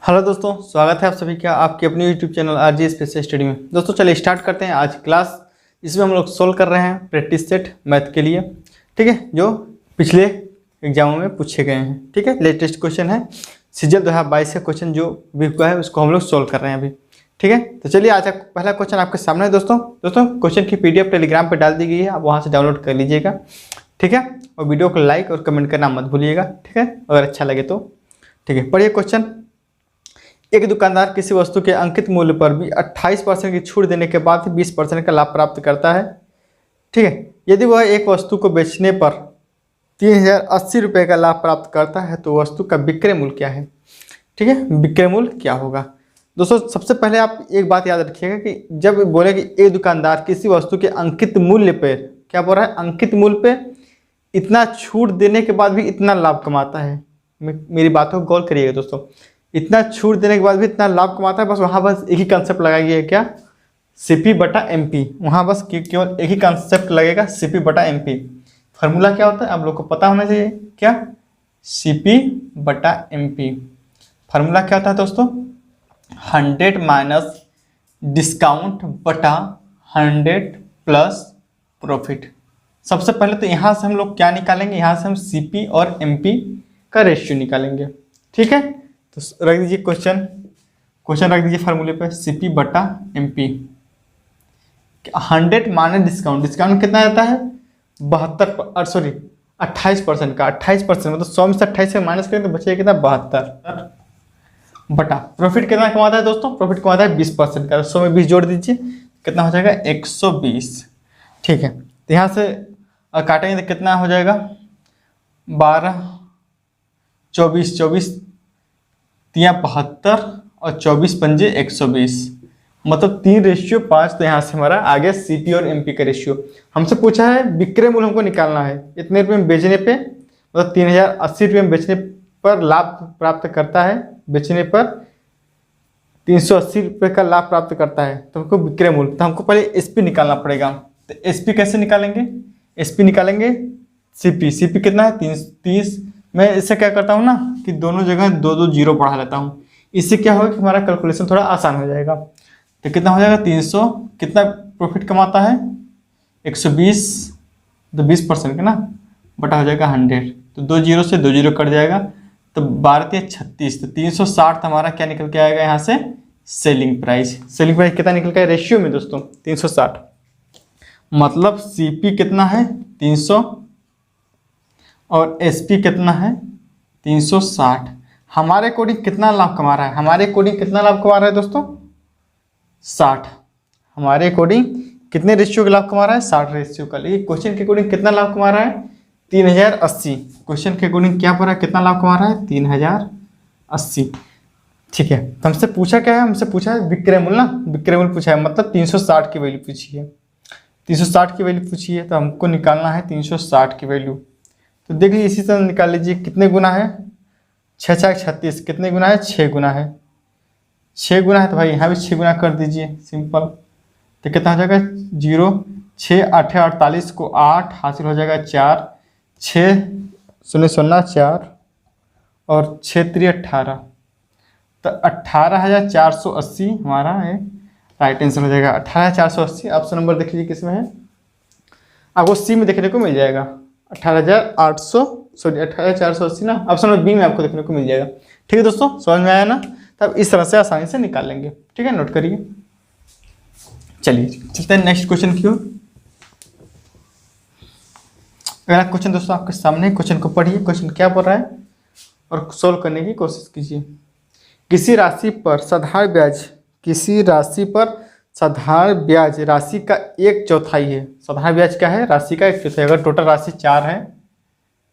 Hello दोस्तों, स्वागत है आप सभी का आपके अपने YouTube channel RG special study में। दोस्तों चलिए स्टार्ट करते हैं आज क्लास। इसमें हम लोग सोल्व कर रहे हैं प्रैक्टिस सेट मैथ के लिए, ठीक है, जो पिछले एग्जामों में पूछे गए हैं। ठीक है, लेटेस्ट क्वेश्चन है, सीजन 2022 का क्वेश्चन जो भी हुआ है उसको हम लोग सोल्व कर रहे हैं अभी। ठीक है, तो चलिए आज पहला क्वेश्चन आपके सामने है दोस्तों। क्वेश्चन की PDF टेलीग्राम पर डाल दी गई है, आप वहाँ से डाउनलोड कर लीजिएगा। ठीक है, और वीडियो को लाइक और कमेंट करना मत भूलिएगा। ठीक है, अगर अच्छा लगे तो। ठीक है, पढ़िए क्वेश्चन। एक दुकानदार किसी वस्तु के अंकित मूल्य पर भी 28% की छूट देने के बाद 20% का लाभ प्राप्त करता है। ठीक है, यदि वह एक वस्तु को बेचने पर 3080 रुपये का लाभ प्राप्त करता है तो वस्तु का विक्रय मूल्य क्या है। ठीक है, विक्रय मूल्य क्या होगा। दोस्तों सबसे पहले आप एक बात याद रखिएगा कि जब बोले कि एक दुकानदार किसी वस्तु के अंकित मूल्य पर, क्या बोल रहा है, अंकित मूल्य पर इतना छूट देने के बाद भी इतना लाभ कमाता है। मेरी बात को गौर करिएगा दोस्तों, इतना छूट देने के बाद भी इतना लाभ कमाता है। बस एक ही कंसेप्ट लगाइए, क्या, CP/MP। वहाँ बस केवल एक ही कंसेप्ट लगेगा, CP/MP। फार्मूला क्या होता है आप लोग को पता होना चाहिए, क्या, CP/MP। फार्मूला क्या होता है दोस्तों, 100 माइनस डिस्काउंट बटा 100 प्लस प्रॉफिट। सबसे पहले तो यहाँ से हम लोग क्या निकालेंगे, यहाँ से हम CP और MP का रेशियो निकालेंगे। ठीक है, तो रख दीजिए क्वेश्चन रख दीजिए फार्मूले पे, CP/MP। 100 माइनस डिस्काउंट कितना आता है, 28% का। 28% मतलब 100 में से 28 से माइनस करें तो बचेगा कितना, 72 बटा प्रॉफिट कितना कमाता है दोस्तों, प्रॉफिट कमाता है 20% का। 100 में 20 जोड़ दीजिए, कितना हो जाएगा, 120। ठीक है, तो यहाँ से काटेंगे तो कितना हो जाएगा, 12 24 72 और 24 पंजे 120, मतलब 3:5। तो यहाँ से हमारा आ गया CP और MP का रेशियो। हमसे पूछा है विक्रय मूल्य हमको निकालना है, इतने रुपये में बेचने पे, मतलब 3080 रुपये में बेचने पर लाभ प्राप्त करता है, बेचने पर 380 रुपये का लाभ प्राप्त करता है, तो हमको विक्रय मूल्य, तो हमको पहले SP निकालना पड़ेगा। तो SP कैसे निकालेंगे, SP निकालेंगे CP कितना है, 30। मैं इससे क्या करता हूँ ना कि दोनों जगह 2 जीरो बढ़ा लेता हूँ, इससे क्या होगा कि हमारा कैलकुलेशन थोड़ा आसान हो जाएगा। तो कितना हो जाएगा, 300, कितना प्रॉफिट कमाता है, 120, तो 20% का ना, बटा हो जाएगा 100, तो 2 जीरो से 2 जीरो कट जाएगा, तो 12 36, तो 360 हमारा क्या निकल के आएगा यहाँ से, सेलिंग प्राइस कितना निकल के आएगा रेशियो में दोस्तों, 360। मतलब CP कितना है, 300 और SP कितना है, 360। हमारे अकॉर्डिंग कितना लाभ कमा रहा है, हमारे अकॉर्डिंग कितना लाभ कमा रहा है दोस्तों, 60। हमारे अकॉर्डिंग कितने रेशियो का लाभ कमा रहा है, 60 रेशियो का। लेकिन क्वेश्चन के अकॉर्डिंग कितना लाभ कमा रहा है, 3080। क्वेश्चन के अकॉर्डिंग क्या पड़ रहा है, कितना लाभ कमा रहा है, 3080। ठीक है, तो हमसे पूछा क्या है, हमसे पूछा है विक्रय मूल्य ना, विक्रय मूल्य पूछा है, मतलब 360 की वैल्यू पूछी है, 360 की वैल्यू पूछी है, तो हमको निकालना है 360 की वैल्यू। तो देख लीजिए, इसी तरह निकाल लीजिए, कितने गुना है, 6 6 36, कितने गुना है, 6 गुना है। 6 गुना है तो भाई यहाँ भी 6 गुना कर दीजिए, सिंपल। तो कितना हो जाएगा, 0 6 8 48 को 8 हासिल हो जाएगा 4, 6 0 0 4 और 6 3 18, तो 18480 हमारा है राइट आंसर हो जाएगा। 18480 ऑप्शन नंबर देख लीजिए किसमें है, आपको C में देखने को मिल जाएगा, 18480 ना, ऑप्शन नंबर B में आपको देखने को मिल जाएगा। ठीक है दोस्तों, समझ में आया ना, तब इस तरह से आसानी से निकाल लेंगे। ठीक है, नोट करिए। चलिए चलते हैं नेक्स्ट क्वेश्चन की ओर। अगला क्वेश्चन दोस्तों आपके सामने, क्वेश्चन को पढ़िए, क्वेश्चन क्या बोल रहा है और सोल्व करने की कोशिश कीजिए। किसी राशि पर साधारण ब्याज राशि का 1/4 है। साधारण ब्याज क्या है, राशि का 1/4। अगर टोटल राशि 4 है,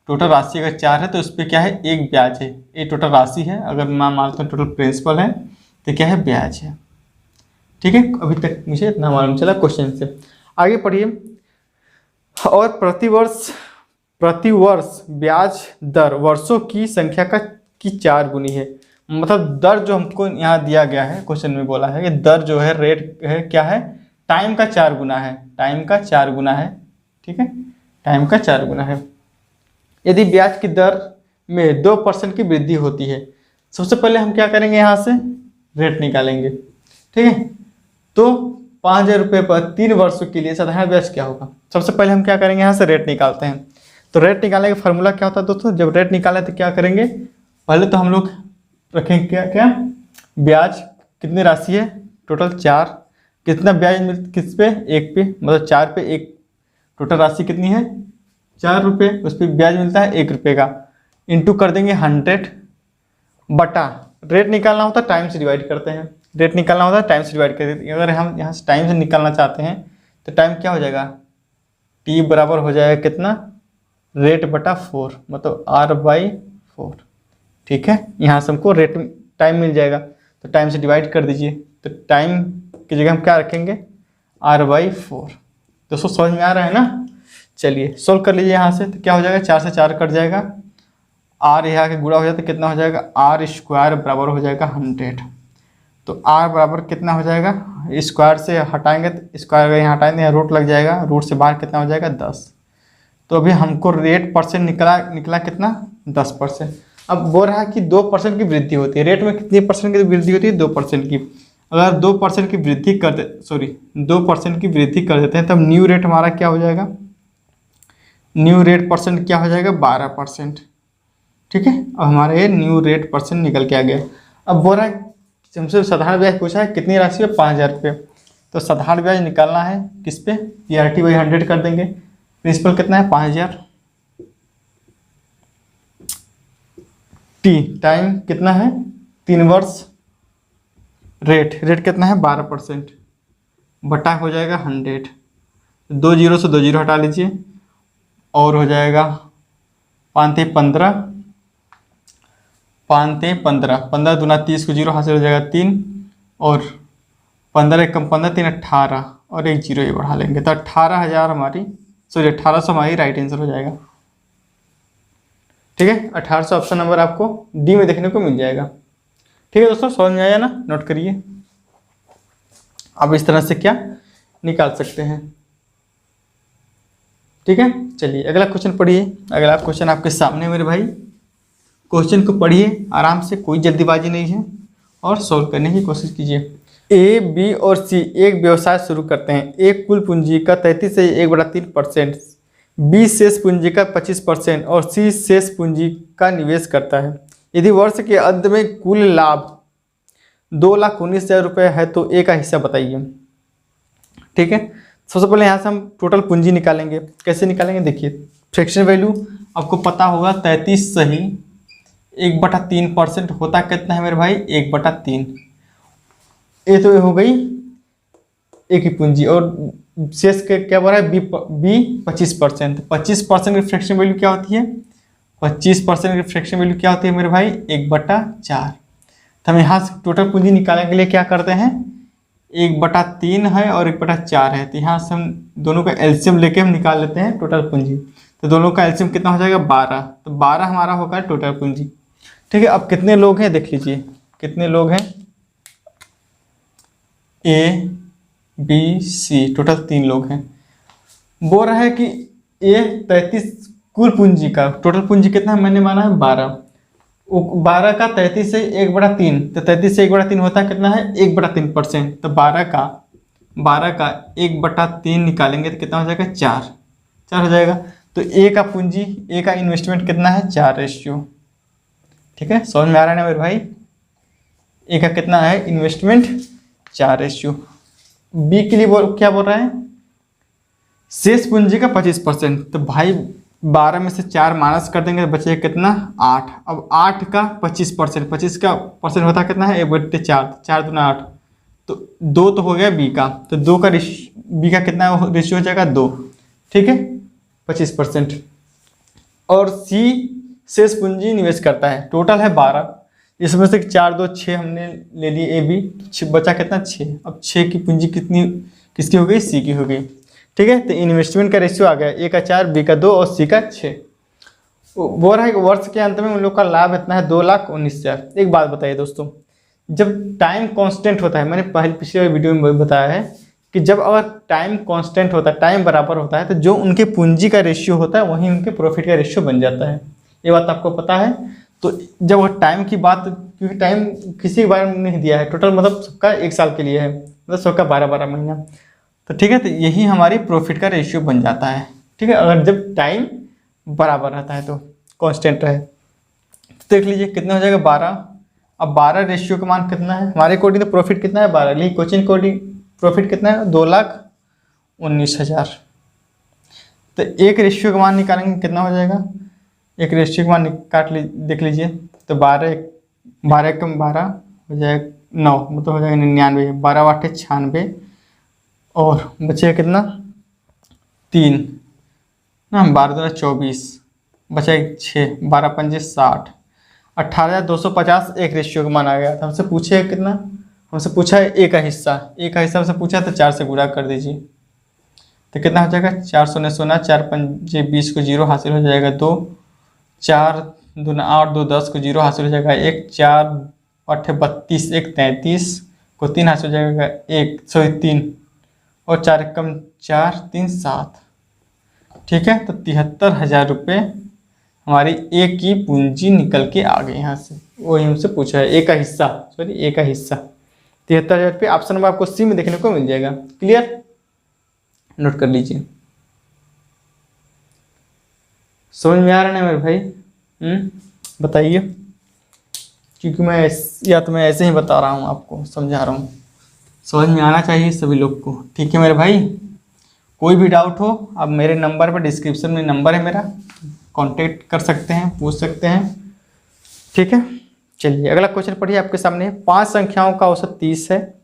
टोटल राशि अगर 4 है तो उस पर क्या है, 1 ब्याज है। ये टोटल राशि है, अगर मैं मानता हूँ टोटल प्रिंसिपल है तो क्या है, ब्याज है। ठीक है, अभी तक मुझे इतना मालूम चला क्वेश्चन से। आगे पढ़िए। और प्रतिवर्ष ब्याज दर वर्षों की संख्या की 4 गुनी है। मतलब दर जो हमको यहाँ दिया गया है, क्वेश्चन में बोला है कि दर जो है, रेट है, क्या है, टाइम का 4 गुना है, टाइम का 4 गुना है। ठीक है, टाइम का 4 गुना है। यदि ब्याज की दर में 2% की वृद्धि होती है सबसे पहले हम क्या करेंगे, यहाँ से रेट निकालेंगे। ठीक है, तो 5,000 रुपये पर 3 वर्षों के लिए साधारण ब्याज क्या होगा। सबसे पहले हम क्या करेंगे, यहाँ से रेट निकालते हैं। तो रेट निकालने का फार्मूला क्या होता है दोस्तों, जब रेट निकालें तो क्या करेंगे, पहले तो हम लोग रखेंगे क्या ब्याज कितनी राशि है, टोटल 4, कितना ब्याज किस पे, 1 पे, मतलब 4 पे 1, टोटल राशि कितनी है 4 रुपये, उस पर ब्याज मिलता है 1 रुपये का, इंटू कर देंगे 100 बटा, रेट निकालना होता है टाइम से डिवाइड करते हैं, रेट निकालना होता है टाइम से डिवाइड कर देते हैं। अगर हम यहाँ से टाइम से निकालना चाहते हैं तो टाइम क्या हो जाएगा, टी बराबर हो जाएगा कितना, रेट बटा 4, मतलब R/4। ठीक है, यहाँ से हमको रेट टाइम मिल जाएगा, तो टाइम से डिवाइड कर दीजिए, तो टाइम की जगह हम क्या रखेंगे R/4। दोस्तों समझ में आ रहा है ना। चलिए सोल्व कर लीजिए यहाँ से, तो क्या हो जाएगा, 4 से 4 कट जाएगा, R यहाँ के गुणा हो जाए तो कितना हो जाएगा, R² बराबर हो जाएगा 100। तो R बराबर कितना हो जाएगा, स्क्वायर से हटाएंगे तो स्क्वायर यहाँ हटाएंगे, यहाँ रूट लग जाएगा, रूट से बाहर कितना हो जाएगा 10। तो अभी हमको रेट परसेंट निकला कितना, 10%। अब बोल रहा है कि 2% की वृद्धि होती है, रेट में कितनी परसेंट की वृद्धि होती है, 2% की। अगर 2% की वृद्धि कर दे 2% की वृद्धि कर देते हैं तब न्यू रेट हमारा क्या हो जाएगा, न्यू रेट परसेंट क्या हो जाएगा 12%। ठीक है, अब हमारा ये न्यू रेट परसेंट निकल के आ गया। अब बोल रहा है हमसे साधारण ब्याज पूछा है कितनी राशि है, 5,000 रुपये। तो साधारण ब्याज निकालना है किस पे, PRT/100 कर देंगे, प्रिंसिपल कितना है 5,000, टी टाइम कितना है 3 वर्ष, रेट कितना है 12%, बटा हो जाएगा 100, 2 जीरो से 2 जीरो हटा लीजिए, और हो जाएगा 5 ते 15, 5 ते 15, 15 दूना 30 को जीरो हासिल हो जाएगा 3, और 15 कम 15 3 18, और 1 जीरो ये बढ़ा लेंगे तो 18,000 हमारी 1800 हमारी राइट आंसर हो जाएगा। ठीक है, 1800 ऑप्शन नंबर आपको डी में देखने को मिल जाएगा। ठीक है दोस्तों, समझ में आया ना, नोट करिए। अब इस तरह से क्या निकाल सकते हैं। ठीक है, चलिए अगला क्वेश्चन पढ़िए। अगला क्वेश्चन आपके सामने मेरे भाई, क्वेश्चन को पढ़िए आराम से, कोई जल्दीबाजी नहीं है, और सॉल्व करने की कोशिश कीजिए। ए, बी और सी एक व्यवसाय शुरू करते हैं। ए कुल पूंजी का 33 से 1/3%, बी शेष पूंजी का 25% और सी शेष पूंजी का निवेश करता है। यदि वर्ष के अंत में कुल लाभ 2,19,000 रुपये है तो ए का हिस्सा बताइए। ठीक है, सबसे पहले यहाँ से हम टोटल पूंजी निकालेंगे। कैसे निकालेंगे देखिए, फ्रैक्शन वैल्यू आपको पता होगा 33 सही 1/3% होता कितना है मेरे भाई, 1/3। ये तो हो गई एक ही पूंजी, और शेष के क्या बोल रहा है, बी 25%। 25% की फ्रैक्शन वैल्यू क्या होती है, 25% की फ्रैक्शन वैल्यू क्या होती है मेरे भाई, 1/4। तो हम यहाँ से टोटल पूंजी निकालने के लिए क्या करते हैं, 1/3 है और 1/4 है, तो यहाँ से हम दोनों का एलसीएम लेके हम निकाल लेते हैं टोटल पूंजी। तो दोनों का एलसीएम कितना हो जाएगा 12, तो 12 हमारा होगा टोटल पूंजी। ठीक है, अब कितने लोग हैं देख लीजिए, कितने लोग हैं, ए बी सी, टोटल 3 लोग हैं। बोल रहा है कि ए 33 कुल पूंजी का टोटल पूंजी कितना है, मैंने माना है 12, 12 का 33 से 1/3, तो 33 से 1/3 होता है कितना है 1/3%। तो 12 का 1/3 निकालेंगे तो कितना हो जाएगा 4 हो जाएगा। तो ए का पूंजी, ए का इन्वेस्टमेंट कितना है 4:। ठीक है, समझ में आ रहा है ना मेरे भाई, ए का कितना है इन्वेस्टमेंट 4:। बी के लिए क्या बोल रहा है, शेष पूंजी का 25%। तो भाई 12 में से 4 माइनस कर देंगे तो बचेगा कितना 8। अब 8 का 25%, 25 का परसेंट होता कितना है 1/4, 4 दूना 8, तो 2 तो हो गया बी का, तो 2 का बी का कितना रेशियो हो जाएगा 2। ठीक है, 25%। और सी शेष पूंजी निवेश करता है, टोटल है 12, इसमें से 4 2 6 हमने ले लिए ए बी, बचा कितना 6। अब 6 की पूंजी कितनी किसकी हो गई, सी की हो गई। ठीक है, तो इन्वेस्टमेंट का रेशियो आ गया, ए का 4, बी का 2 और सी का 6। बोल रहा है कि वर्ष के अंत में उन लोग का लाभ इतना है 2,19,000। एक बात बताइए दोस्तों, जब टाइम कांस्टेंट होता है, मैंने पिछले वीडियो में बताया है कि जब अगर टाइम कांस्टेंट होता है, टाइम बराबर होता है, तो जो उनके पूंजी का रेशियो होता है वहीं उनके प्रॉफिट का रेशियो बन जाता है। ये बात आपको पता है। तो जब वो टाइम की बात, क्योंकि टाइम किसी के बारे में नहीं दिया है, टोटल मतलब सबका 1 साल के लिए है, मतलब सबका 12-12 महीना। तो ठीक है, तो यही हमारी प्रॉफिट का रेशियो बन जाता है। ठीक है, अगर जब टाइम बराबर रहता है तो कांस्टेंट रहे। तो देख लीजिए कितना हो जाएगा 12। अब 12 रेशियो का मान कितना है हमारे अकॉर्डिंग, तो प्रॉफिट कितना है 12, लेकिन कोचिंग अकॉर्डिंग प्रॉफिट कितना है 2,19,000। तो एक रेशियो का मान निकालेंगे कितना हो जाएगा, एक रेशियो का मान देख लीजिए। तो 12 कम 12 हो जाएगा 9, मतलब हो जाएगा 99, 12 8 96, और बचेगा कितना 3 ना, 12 24, बचेगा 6, 12 5 60, 18,250 एक रेशियो का मान आ गया था। हमसे पूछे कितना, हमसे पूछा है ए का हिस्सा, ए का हिस्सा हमसे पूछा तो 4 से गुणा कर दीजिए। तो कितना हो जाएगा 4 सोने सोना, 4 5 20 को 0 हासिल हो जाएगा 2, 4 दूना 8, 2 10 को 0 हासिल हो जाएगा 1, 4 8 32, 1 33 को 3 हासिल हो जाएगा 1 3, और 4 कम 4 3 7। ठीक है, तो 73,000 रुपये हमारी ए की पूंजी निकल के आ गई यहाँ से। वही हमसे पूछा है ए का हिस्सा, सॉरी ए का हिस्सा 73,000 रुपये। ऑप्शन नंबर आपको सी में देखने को मिल जाएगा। क्लियर, नोट कर लीजिए। समझ में आ रहा है ना मेरे भाई? बताइए, क्योंकि मैं ऐसे ही बता रहा हूँ आपको, समझा रहा हूँ, समझ में आना चाहिए सभी लोग को। ठीक है मेरे भाई, कोई भी डाउट हो आप मेरे नंबर पर, डिस्क्रिप्शन में नंबर है मेरा, कांटेक्ट कर सकते हैं, पूछ सकते हैं। ठीक है, चलिए अगला क्वेश्चन पढ़िए आपके सामने। 5 संख्याओं का औसत 30 है,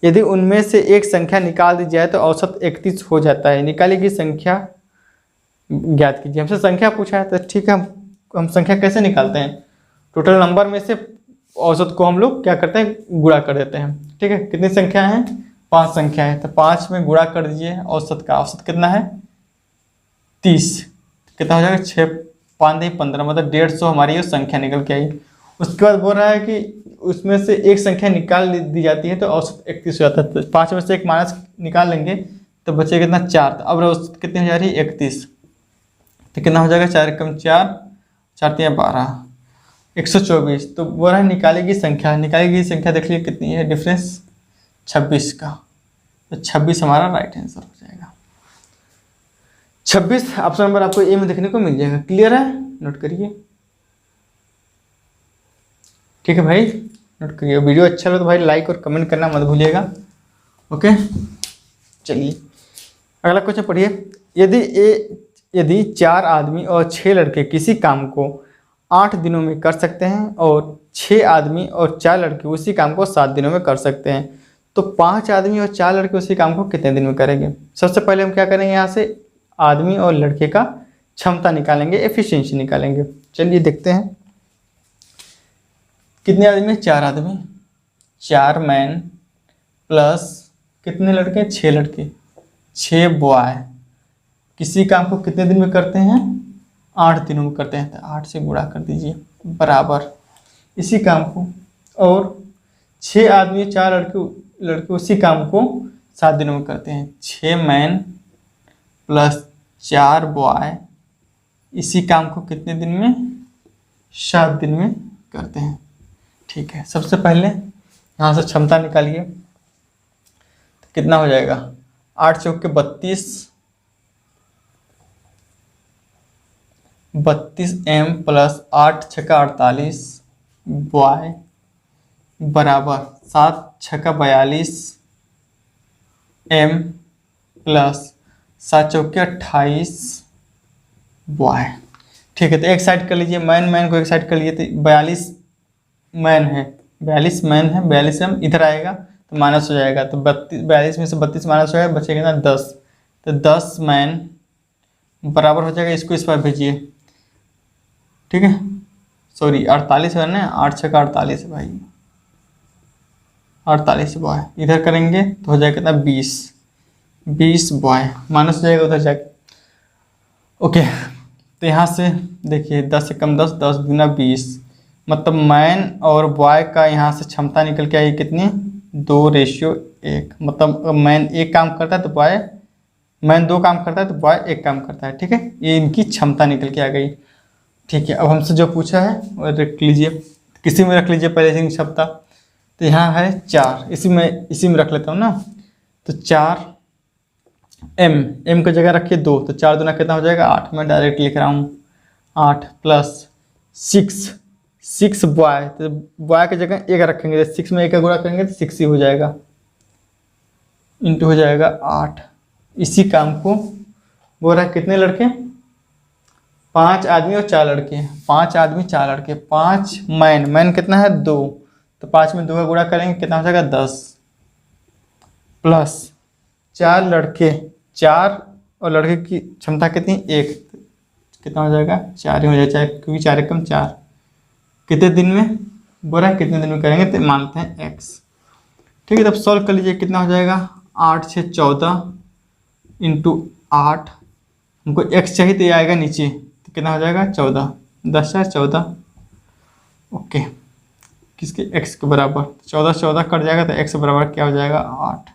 यदि उनमें से एक संख्या निकाल दी जाए तो औसत 31 हो जाता है, निकाली गई संख्या ज्ञात कीजिए। हमसे संख्या पूछा है, तो ठीक है हम संख्या कैसे निकालते हैं, टोटल नंबर में से औसत को हम लोग क्या करते हैं, गुणा कर देते हैं। ठीक है, कितनी संख्या है 5 संख्या है, तो 5 में गुणा कर दीजिए औसत का, औसत कितना है 30, कितना हो जाएगा 6 5 15, मतलब 150 हमारी ये संख्या निकल के आई। उसके बाद बोल रहा है कि उसमें से एक संख्या निकाल दी जाती है तो औसत 31 हो जाता है। तो 5 में से एक माइनस निकाल लेंगे तो बचेगा कितना 4, तो अब औसत कितनी हो जा रही है 31, तो कितना हो जाएगा 4 कम 4, 4 3 12, 124। तो बोल रहा है निकाली गई संख्या, निकाली गई संख्या देख लीजिए कितनी है, डिफरेंस 26 का, तो 26 हमारा राइट आंसर हो जाएगा। 26 ऑप्शन नंबर आपको ए में देखने को मिल जाएगा। क्लियर है, नोट करिए। ठीक है भाई, नोट करिए। वीडियो अच्छा लगे तो भाई लाइक और कमेंट करना मत भूलिएगा। ओके, चलिए अगला क्वेश्चन पढ़िए। यदि 4 आदमी और 6 लड़के किसी काम को 8 दिनों में कर सकते हैं और 6 आदमी और 4 लड़के उसी काम को 7 दिनों में कर सकते हैं, तो 5 आदमी और 4 लड़के उसी काम को कितने दिन में करेंगे। सबसे पहले हम क्या करेंगे, यहाँ से आदमी और लड़के का क्षमता निकालेंगे, एफिशिएंसी निकालेंगे। चलिए देखते हैं कितने आदमी, 4 आदमी, 4 मैन प्लस कितने लड़के, 6 लड़के, 6 बॉय किसी काम को कितने दिन में करते हैं, 8 दिनों में करते हैं। तो 8 से गुणा कर दीजिए बराबर इसी काम को, और 6 आदमी 4 लड़के उसी काम को 7 दिनों में करते हैं। 6 मैन प्लस 4 बॉय इसी काम को कितने दिन में, 7 दिन में करते हैं। ठीक है, सबसे पहले यहाँ से क्षमता निकालिए, तो कितना हो जाएगा 8 चौके 32, 32 एम प्लस 8 छक्का 48 बॉय बराबर 7 छक्का 42 एम प्लस 7 चौके 28 बॉय। ठीक है, तो एक साइड कर लीजिए, मैन को एक साइड कर लीजिए, तो 42 मैन है, 42 मैन है, 42 एम इधर आएगा तो माइनस हो जाएगा, तो 42 में से 32 माइनस हो जाएगा, बचेगा ना 10, तो 10 मैन बराबर हो जाएगा, इसको इस पर भेजिए। ठीक है, सॉरी 48 है ना, 8 छक्का 48 है भाई, 48 बॉय इधर करेंगे तो हो जाएगा कितना 20 बॉय माइनस हो जाएगा उधर जाके। ओके, तो यहाँ से देखिए 10 से कम 10, 10 दूना 20, मतलब मैन और बॉय का यहाँ से क्षमता निकल के आई कितनी, 2:1, मतलब मैन एक काम करता है तो बॉय, मैन 2 काम करता है तो बॉय 1 काम करता है। ठीक है, ये इनकी क्षमता निकल के आ गई। ठीक है, अब हमसे जो पूछा है वो रख लीजिए, किसी में रख लीजिए पहले से छपता। तो यहाँ है 4, इसी में रख लेता हूँ ना। तो 4 m की जगह रखिए 2, तो 4 दूना कितना हो जाएगा 8। मैं डायरेक्ट लिख रहा हूँ 8 प्लस 6 बॉय, तो बॉय की जगह 1 रखेंगे, तो 6 में 1 का गुणा करेंगे तो 6 ही हो जाएगा, इंटू हो जाएगा 8। इसी काम को बोल रहा है कितने लड़के, 5 आदमी और 4 लड़के, 5 आदमी 4 लड़के, 5 मैन कितना है 2, तो 5 में 2 का गुणा करेंगे कितना हो जाएगा 10, प्लस 4 लड़के, 4 और लड़के की क्षमता कितनी 1, कितना हो जाएगा 4 ही हो जाएगा, क्योंकि 4 एकम 4। कितने दिन में बोल रहा है, कितने दिन में करेंगे, तो मानते हैं x। ठीक है, तब सॉल्व कर लीजिए, कितना हो जाएगा 8 6 14 इंटू 8, हमको x चाहिए तो ये आएगा नीचे, तो कितना हो जाएगा 14, 10 4 14। ओके, किसके x के बराबर, 14 14 कट जाएगा तो x बराबर क्या हो जाएगा 8।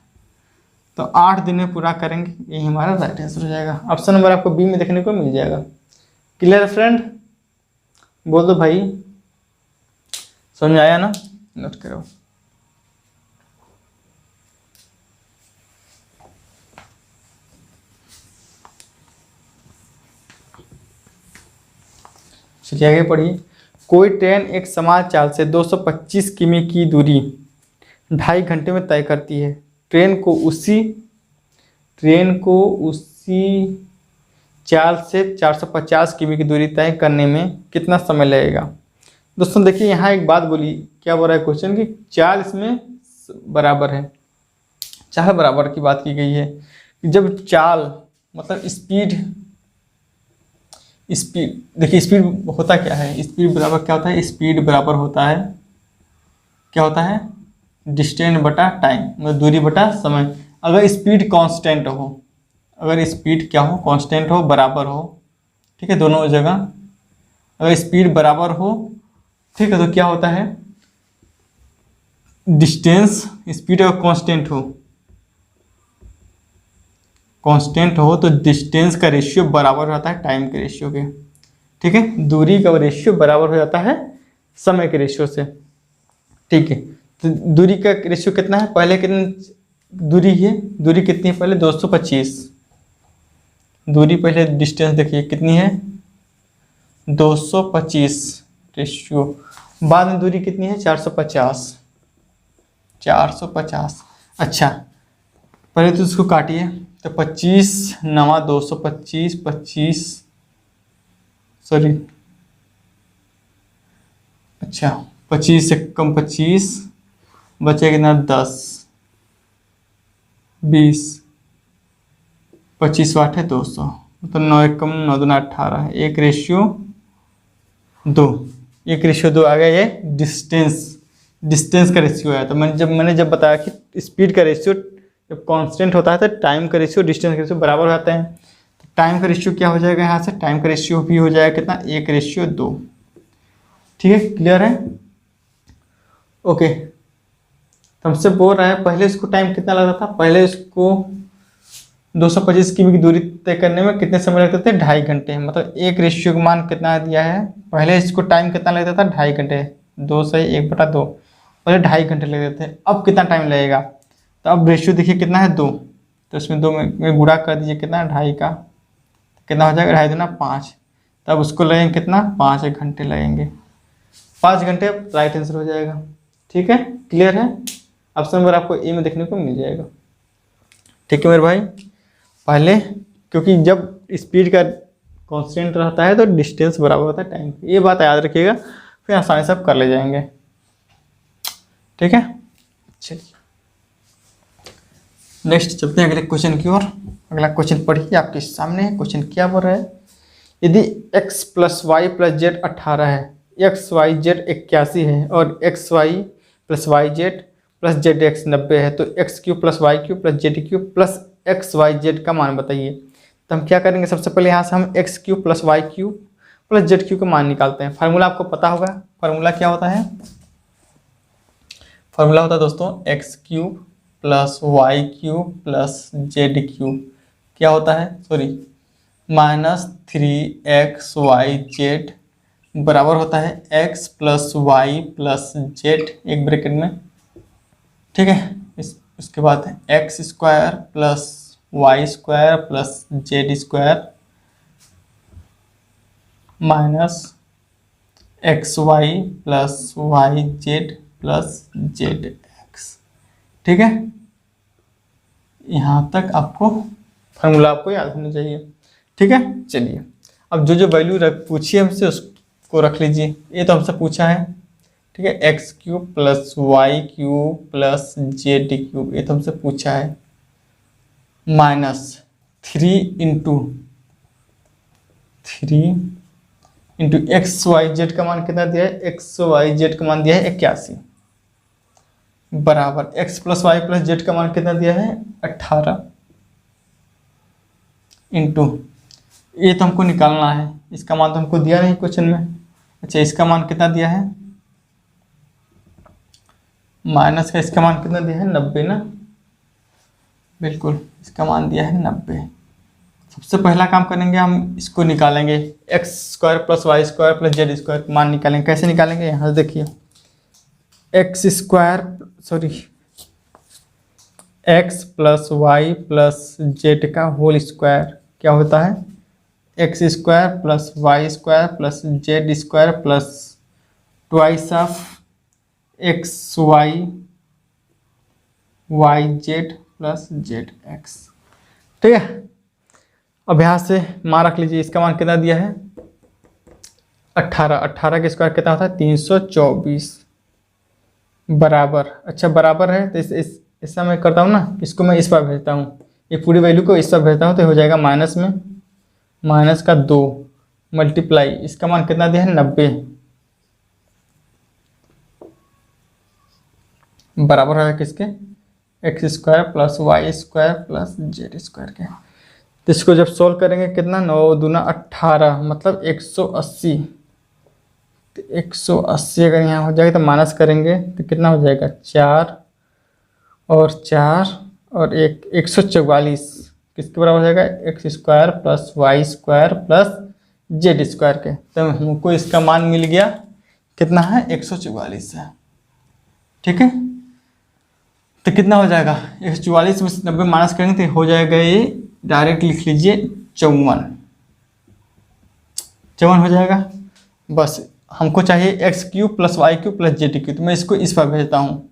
तो 8 दिन में पूरा करेंगे, यही हमारा राइट आंसर हो जाएगा। ऑप्शन नंबर आपको बी में देखने को मिल जाएगा। क्लियर फ्रेंड, बोल दो भाई, समझ आया ना, नोट करो। चलिए आगे पढ़िए। कोई ट्रेन एक समान चाल से 225 किमी की दूरी 2.5 घंटे में तय करती है। ट्रेन को उसी चाल से 450 किमी की दूरी तय करने में कितना समय लगेगा। दोस्तों देखिए, यहाँ एक बात बोली, क्या बोल रहा है क्वेश्चन, कि चाल इसमें बराबर है, चाल बराबर की बात की गई है। जब चाल मतलब स्पीड, देखिए स्पीड होता क्या है, स्पीड बराबर क्या होता है, स्पीड बराबर होता है, क्या होता है, डिस्टेंस बटा टाइम, मतलब दूरी बटा समय। अगर स्पीड कांस्टेंट हो, अगर स्पीड क्या हो, कांस्टेंट हो, बराबर हो, ठीक है, दोनों जगह अगर स्पीड बराबर हो, ठीक है, तो क्या होता है, डिस्टेंस, स्पीड अगर कांस्टेंट हो तो डिस्टेंस का रेशियो बराबर हो जाता है टाइम के रेशियो के। ठीक है, दूरी का रेशियो बराबर हो जाता है समय के रेशियो से। ठीक है, तो दूरी का रेशियो कितना है, पहले कितनी दूरी है, दूरी कितनी है पहले 225, दूरी पहले डिस्टेंस देखिए कितनी है 225 रेशियो, बाद में दूरी कितनी है 450। अच्छा, पहले तो इसको काटिए, तो 25 नवा 225, 25 सॉरी, अच्छा 25 से कम 25 बचे कितना 10 20, 25 वाट है 200, तो 9 एकम 9 दूना 18 है, 1:2, 1:2 आ गया। ये डिस्टेंस का रेशियो है। तो मैंने जब बताया कि स्पीड का रेशियो जब कांस्टेंट होता है तो टाइम का रेशियो डिस्टेंस का रेशियो बराबर हो जाते हैं। तो टाइम का रेशियो क्या हो जाएगा, यहाँ से टाइम का रेशियो भी हो जाएगा कितना 1:2। ठीक है, क्लियर है, ओके। तो हमसे बोल रहा है पहले इसको टाइम कितना लगता था, पहले इसको 225 किमी की दूरी तय करने में कितने समय लगते थे 2.5 घंटे, मतलब 1 का मान कितना दिया है, पहले इसको टाइम कितना लगता था 2.5 घंटे, 2 से 1/2, पहले 2.5 घंटे लगते थे। अब कितना टाइम लगेगा, तो अब रेशियो देखिए कितना है 2, तो इसमें 2 में गुणा कर दीजिए, कितना 2.5 का कितना हो जाएगा 2.5 दूना 5, तब उसको लगेंगे कितना 5 घंटे लगेंगे, 5 घंटे राइट आंसर हो जाएगा। ठीक है, क्लियर है, ऑप्शन नंबर आपको ए में देखने को मिल जाएगा। ठीक है मेरे भाई, पहले क्योंकि जब स्पीड का कांस्टेंट रहता है तो डिस्टेंस बराबर होता है टाइम, ये बात याद रखिएगा, फिर आसानी से आप कर ले जाएंगे। ठीक है, चलिए नेक्स्ट चलते हैं अगले क्वेश्चन की ओर। अगला क्वेश्चन पढ़िए, आपके सामने है। क्वेश्चन क्या बोल रहा है, यदि x + y + z 18 है, x y z 81 है और x y + y z + z x 90 है, तो x³ + y³ + z³ + x y z का मान बताइए। तो हम क्या करेंगे, सबसे पहले यहाँ से हम x³ + y³ + z³ का मान निकालते हैं। फार्मूला आपको पता होगा, फार्मूला क्या होता है, फार्मूला होता है दोस्तों x³ + y³ + z³ क्या होता है, सॉरी -3xyz बराबर होता है x plus y plus z एक ब्रैकेट में, ठीक है। इसके बाद x square plus y square plus z square minus x y plus y z plus z x, ठीक है। यहाँ तक आपको फार्मूला आपको याद होना चाहिए, ठीक है। चलिए अब जो जो वैल्यू पूछिए हमसे उसको रख लीजिए। ये तो हमसे पूछा है, ठीक है, x cube plus y cube plus z cube, ये तो हमसे पूछा है, minus 3 into x y z का मान कितना दिया है, एक्स वाई जेड का मान दिया है 81 बराबर x plus y plus z का मान कितना दिया है 18 इंटू, ये तो हमको निकालना है, इसका मान तो हमको दिया नहीं क्वेश्चन में। अच्छा इसका मान कितना दिया है, माइनस का इसका मान कितना दिया है 90 ना, बिल्कुल इसका मान दिया है 90। सबसे पहला काम करेंगे हम इसको निकालेंगे, x square plus y square plus z square मान निकालेंगे। कैसे निकालेंगे, यहाँ से देखिए, x plus y plus z का होल स्क्वायर क्या होता है, x square plus y square plus z square plus twice of x y y z plus z x, ठीक है। अब यहाँ से मान रख लीजिए, इसका मान कितना दिया है 18 के स्क्वायर कितना होता है 324 बराबर, अच्छा बराबर है तो इसका मैं करता हूँ ना, इसको मैं इस पर भेजता हूँ, ये पूरी वैल्यू को इस पर भेजता हूँ तो हो जाएगा माइनस में माइनस का 2 मल्टीप्लाई, इसका मान कितना दिया है 90 बराबर है किसके, x square plus y square plus z square के। तो इसको जब सोल्व करेंगे कितना 9 दूना 18 मतलब 180, तो 180 अगर यहाँ हो जाएगा तो माइनस करेंगे तो कितना हो जाएगा 4 और 144 किसके बराबर हो जाएगा, x square plus y square plus z square के। तो हमको इसका मान मिल गया कितना है 144 है, ठीक है। तो कितना हो जाएगा 144 में से 90 माइनस करेंगे तो हो जाएगा, ये डायरेक्ट लिख लीजिए 54 हो जाएगा। बस हमको चाहिए x cube plus y cube plus z cube, तो मैं इसको इस पर भेजता हूँ,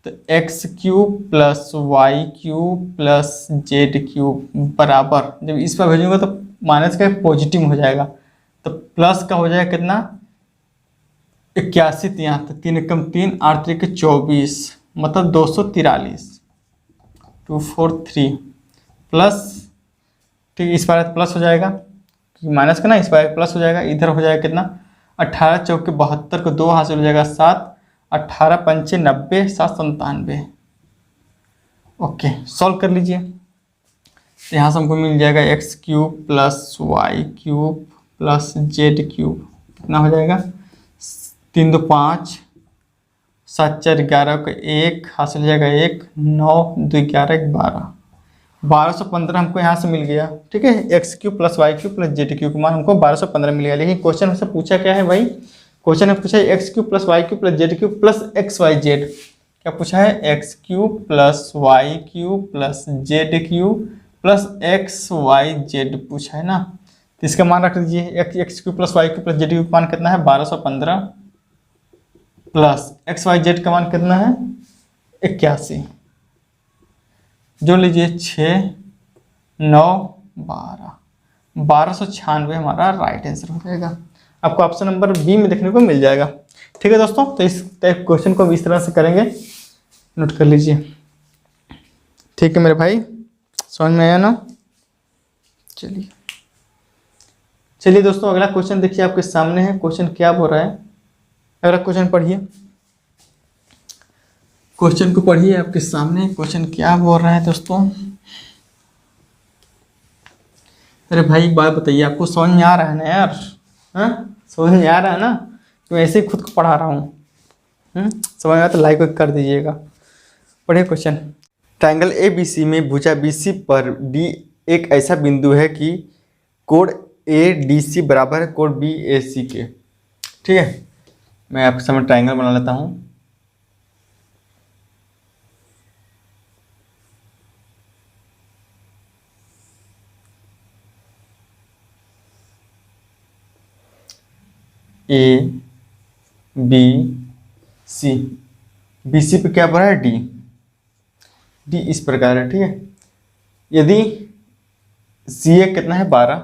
तो x cube plus y cube plus z cube बराबर, जब इस पर भेजूंगा तो माइनस का पॉजिटिव हो जाएगा, तो प्लस का हो जाएगा कितना 81, यहाँ तक 3 एकम 3 8 3 24 मतलब 243 243 प्लस, ठीक इस बार प्लस हो जाएगा माइनस का ना, इस बार प्लस हो जाएगा, इधर हो जाएगा कितना 18 चौके 72 को 2 हासिल हो जाएगा 7, 18 पंचे 90 7 97। ओके सॉल्व कर लीजिए, तो यहाँ से हमको मिल जाएगा x cube plus y cube plus z cube कितना हो जाएगा 3 2 5 7 4 11 को 1 हासिल हो जाएगा 1 9 2 11 12 1215 हमको यहाँ से मिल गया, ठीक है। X cube plus y cube plus z cube का मान हमको 1215 मिल गया। लेकिन क्वेश्चन हमसे पूछा क्या है भाई, क्वेश्चन में पूछा है x cube plus y cube plus z cube plus x y z, क्या पूछा है x cube plus y cube plus z cube plus x y z पूछा है ना, तो इसका मान रख लीजिए, x cube plus y cube plus z cube का मान कितना है 1215 प्लस एक्स वाई जेड का मान कितना है 81, जोड़ लीजिए 6 9 12 1296 हमारा राइट आंसर हो जाएगा। आपको ऑप्शन नंबर बी में देखने को मिल जाएगा, ठीक है दोस्तों। तो इस टाइप क्वेश्चन को हम इस तरह से करेंगे, नोट कर लीजिए, ठीक है मेरे भाई, समझ में आया ना। चलिए दोस्तों अगला क्वेश्चन देखिए आपके सामने है, क्वेश्चन क्या बोल रहा है, अगला क्वेश्चन पढ़िए, क्वेश्चन को पढ़िए, आपके सामने क्वेश्चन क्या बोल रहा है दोस्तों। अरे भाई एक बात बताइए, आपको समझ में आ रहा है ना यार, हाँ समझ में आ रहा है ना, तो ऐसे ही खुद को पढ़ा रहा हूँ, समझ में आया तो लाइक कर दीजिएगा। पढ़िए question, triangle A B C में भुजा बी सी पर डी एक ऐसा बिंदु है कि कोण ए डी सी बराबर है कोण बी ए सी के। ठीक है, मैं आपके सामने ट्राइंगल बना लेता हूँ। ए बी सी, बी सी पे क्या बना है डी, डी इस प्रकार है। ठीक है, यदि सी ए कितना है 12,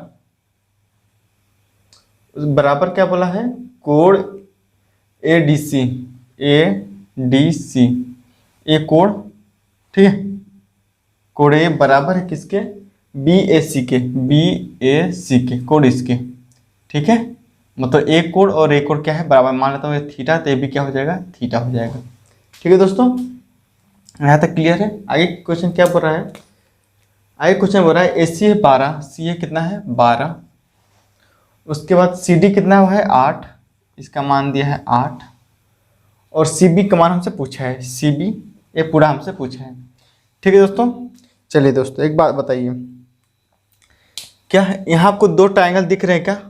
बराबर क्या बोला है कोण A D C, A D C, ए कोण, ठीक है, कोण ए बराबर है किसके बी ए सी के, बी ए सी के, कोण इसके। ठीक है, मतलब एक कोण और एक कोण क्या है बराबर, मान लेता हूँ ये थीटा, तो ये भी क्या हो जाएगा थीटा हो जाएगा। ठीक है दोस्तों, यहाँ तक क्लियर है। आगे क्वेश्चन क्या बोल रहा है, आगे क्वेश्चन बोल रहा है ए सी है 12, सी ए कितना है 12, उसके बाद सी डी कितना हुआ है 8, इसका मान दिया है 8, और सी बी का मान हमसे पूछा है, सी बी ये पूरा हमसे पूछा है। ठीक है दोस्तों, चलिए दोस्तों एक बात बताइए, क्या यहाँ आपको दो ट्रायंगल दिख रहे हैं क्या,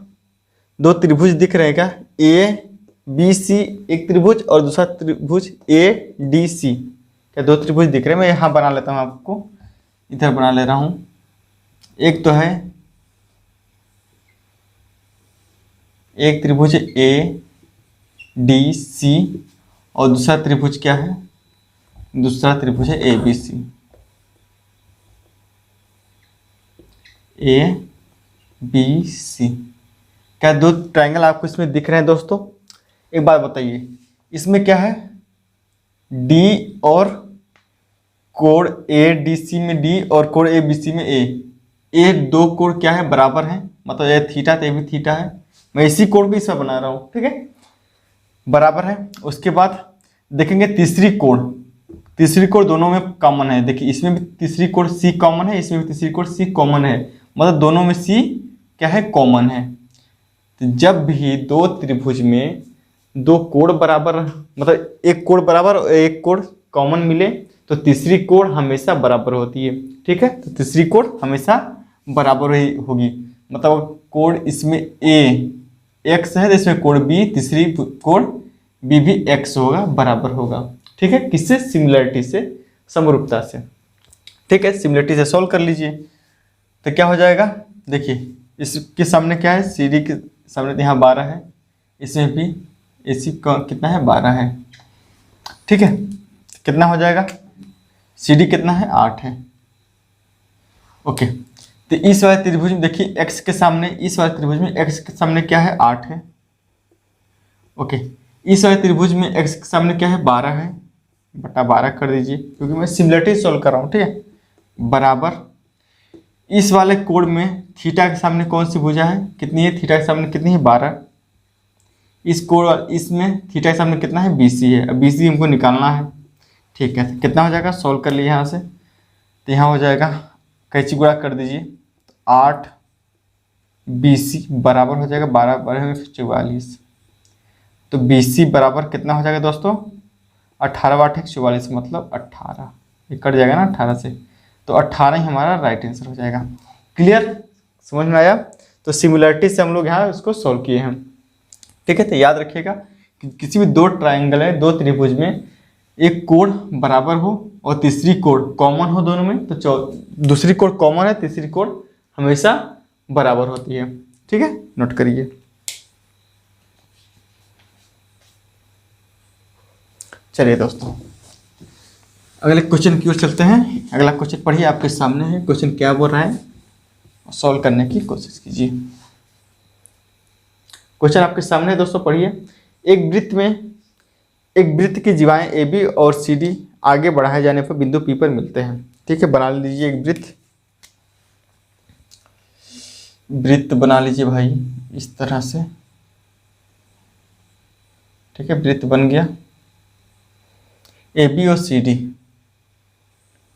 दो त्रिभुज दिख रहे हैं क्या, ए बी सी एक त्रिभुज और दूसरा त्रिभुज ए डी सी, क्या दो त्रिभुज दिख रहे हैं। मैं यहाँ बना लेता हूँ, आपको इधर बना ले रहा हूँ। एक तो है एक त्रिभुज ए डी सी और दूसरा त्रिभुज क्या है, दूसरा त्रिभुज है ए बी सी, ए बी सी, क्या दो ट्रायंगल आपको इसमें दिख रहे हैं दोस्तों। एक बात बताइए, इसमें क्या है डी और कोण ए डी सी में डी और कोण ए बी सी में ए दो कोण क्या है बराबर है, मतलब ये थीटा तो ये भी थीटा है, मैं इसी कोण को इसमें बना रहा हूँ। ठीक है, बराबर है। उसके बाद देखेंगे तीसरी कोण दोनों में कॉमन है, देखिए इसमें भी तीसरी कोण सी कॉमन है, इसमें भी तीसरी कोण सी कॉमन है, मतलब दोनों में सी क्या है कॉमन है। तो जब भी दो त्रिभुज में दो कोण बराबर, मतलब एक कोण बराबर और एक कोण कॉमन मिले, तो तीसरी कोण हमेशा बराबर होती है। ठीक है, तो तीसरी कोण हमेशा बराबर ही होगी, मतलब कोण इसमें ए एक्स है तो इसमें कोण बी, तीसरी कोण बी भी एक्स होगा, बराबर होगा। ठीक है, किससे सिमिलरिटी से, समरूपता से। ठीक है, सिमिलरिटी से सॉल्व कर लीजिए तो क्या हो जाएगा, देखिए इसके सामने क्या है सी डी के सामने यहाँ 12 है, इसमें भी ए सी का कितना है 12 है। ठीक है, कितना हो जाएगा सी डी कितना है 8 है। ओके, तो इस वाले त्रिभुज में देखिए x के सामने, इस वाले त्रिभुज में x के सामने क्या है 8 है। ओके, इस वाले त्रिभुज में x के सामने क्या है 12 है, बटा 12 कर दीजिए क्योंकि मैं सिमिलरिटी सॉल्व कर रहा हूँ। ठीक है, बराबर इस वाले कोण में थीटा के सामने कौन सी भुजा है, कितनी है, थीटा के सामने कितनी है 12, इस कोण इसमें थीटा के सामने कितना है BC है, अब BC हमको निकालना है। ठीक है, तो कितना हो जाएगा, सॉल्व कर लिए यहाँ से, तो यहाँ हो जाएगा कैंची गुणा कर दीजिए, 8 BC बराबर हो जाएगा 12 12 44, तो BC बराबर कितना हो जाएगा दोस्तों 18 8 44, मतलब 18, ये कट जाएगा ना 18 से, तो 18 ही हमारा राइट आंसर हो जाएगा। क्लियर, समझ में आया। तो सिमिलरिटी से हम लोग यहाँ इसको सॉल्व किए हैं। ठीक है, तो याद रखिएगा कि किसी भी दो ट्राइंगल है, दो त्रिभुज में एक कोण बराबर हो और तीसरी कोण कॉमन हो दोनों में, तो दूसरी कोण कॉमन है, तीसरी कोण हमेशा बराबर होती है। ठीक है, नोट करिए। चलिए दोस्तों अगले क्वेश्चन की ओर चलते हैं। अगला क्वेश्चन पढ़िए, आपके सामने है क्वेश्चन क्या बोल रहा है, सॉल्व करने की कोशिश कीजिए। क्वेश्चन आपके सामने है दोस्तों, पढ़िए। एक वृत्त की जीवाएं ए बी और सी डी आगे बढ़ाए जाने पर बिंदु पी पर मिलते हैं। ठीक है, बना लीजिए एक वृत्त बना लीजिए भाई इस तरह से। ठीक है, वृत्त बन गया। ए बी और सी डी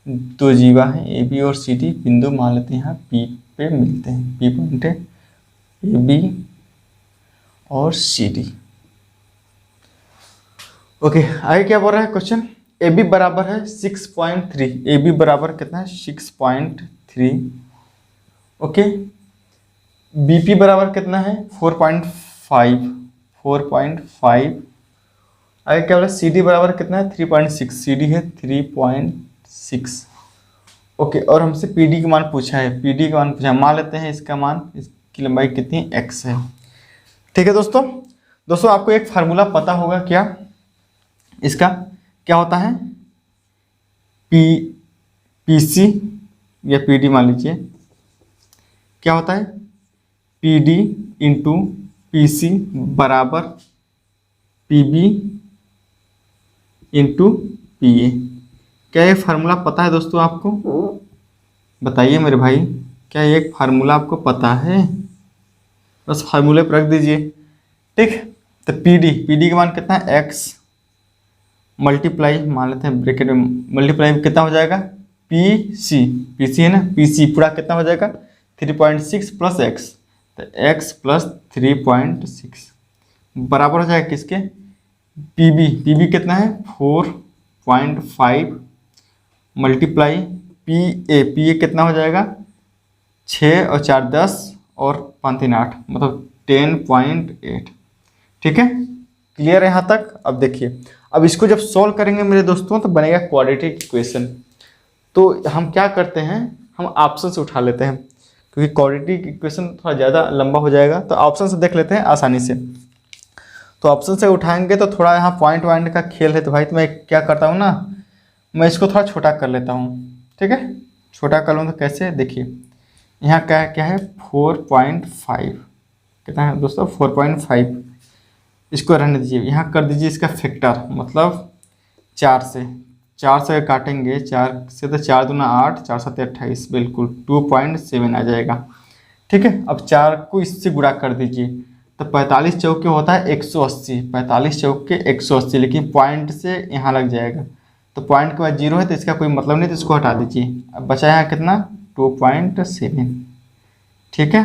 दो जीवा हैं, ए बी और सी डी बिंदु मान लेते हैं यहाँ पी पे मिलते हैं, पी पॉइंट है ए बी और सी डी। ओके, आगे क्या बोल रहा है क्वेश्चन, ए बी बराबर है 6.3, ए बी बराबर कितना है 6.3। ओके, बी पी बराबर कितना है 4.5, 4.5, आगे क्या बोला, सी डी बराबर कितना है 3.6, सी डी है 3.6। ओके, और हमसे पी डी का मान पूछा है, पी डी का मान पूछा है, मान लेते हैं इसका मान, इसकी लंबाई कितनी x है। ठीक है दोस्तों आपको एक फार्मूला पता होगा क्या, इसका क्या होता है, पी सी या पी डी मान लीजिए, क्या होता है P D into P C बराबर P B into P A. क्या ये फार्मूला पता है दोस्तों आपको, बताइए मेरे भाई, क्या ये एक फार्मूला आपको पता है, बस फार्मूले पर रख दीजिए। ठीक, तो पी डी का मान कितना है x मल्टीप्लाई, मान लेते हैं ब्रैकेट में मल्टीप्लाई कितना हो जाएगा पी सी है ना, पी सी पूरा कितना हो जाएगा 3.6 प्लस एक्स, तो x प्लस 3.6 बराबर हो जाएगा किसके, पी बी कितना है 4.5 मल्टीप्लाई पी ए कितना हो जाएगा 6 और 4 10 और 5 3 8 मतलब 10.8। ठीक है, क्लियर है यहाँ तक। अब देखिए, अब इसको जब सॉल्व करेंगे मेरे दोस्तों तो बनेगा क्वाड्रेटिक इक्वेशन। तो हम क्या करते हैं, हम ऑप्शन से उठा लेते हैं, क्योंकि क्वाड्रेटिक इक्वेशन थोड़ा ज़्यादा लंबा हो जाएगा, तो ऑप्शन से देख लेते हैं आसानी से। तो ऑप्शन से उठाएंगे तो थोड़ा यहाँ पॉइंट वाइंट का खेल है, तो भाई तो मैं क्या करता हूँ ना, मैं इसको थोड़ा छोटा कर लेता हूँ। ठीक है, छोटा कर लूँ तो कैसे, देखिए यहाँ क्या है 4.5, कितना है दोस्तों 4.5, इसको रहने दीजिए, यहाँ कर दीजिए इसका फैक्टर, मतलब 4 से काटेंगे, 4 से तो 4 दूना 8, 4 7 28, बिल्कुल 2.7 आ जाएगा। ठीक है, अब 4 को इससे गुणा कर दीजिए, तो 45 चौके होता है 180, 45 चौके 180, लेकिन पॉइंट से यहाँ लग जाएगा, तो पॉइंट के बाद 0 है तो इसका कोई मतलब नहीं, तो इसको हटा दीजिए। अब बचा यहाँ कितना 2.7। ठीक है,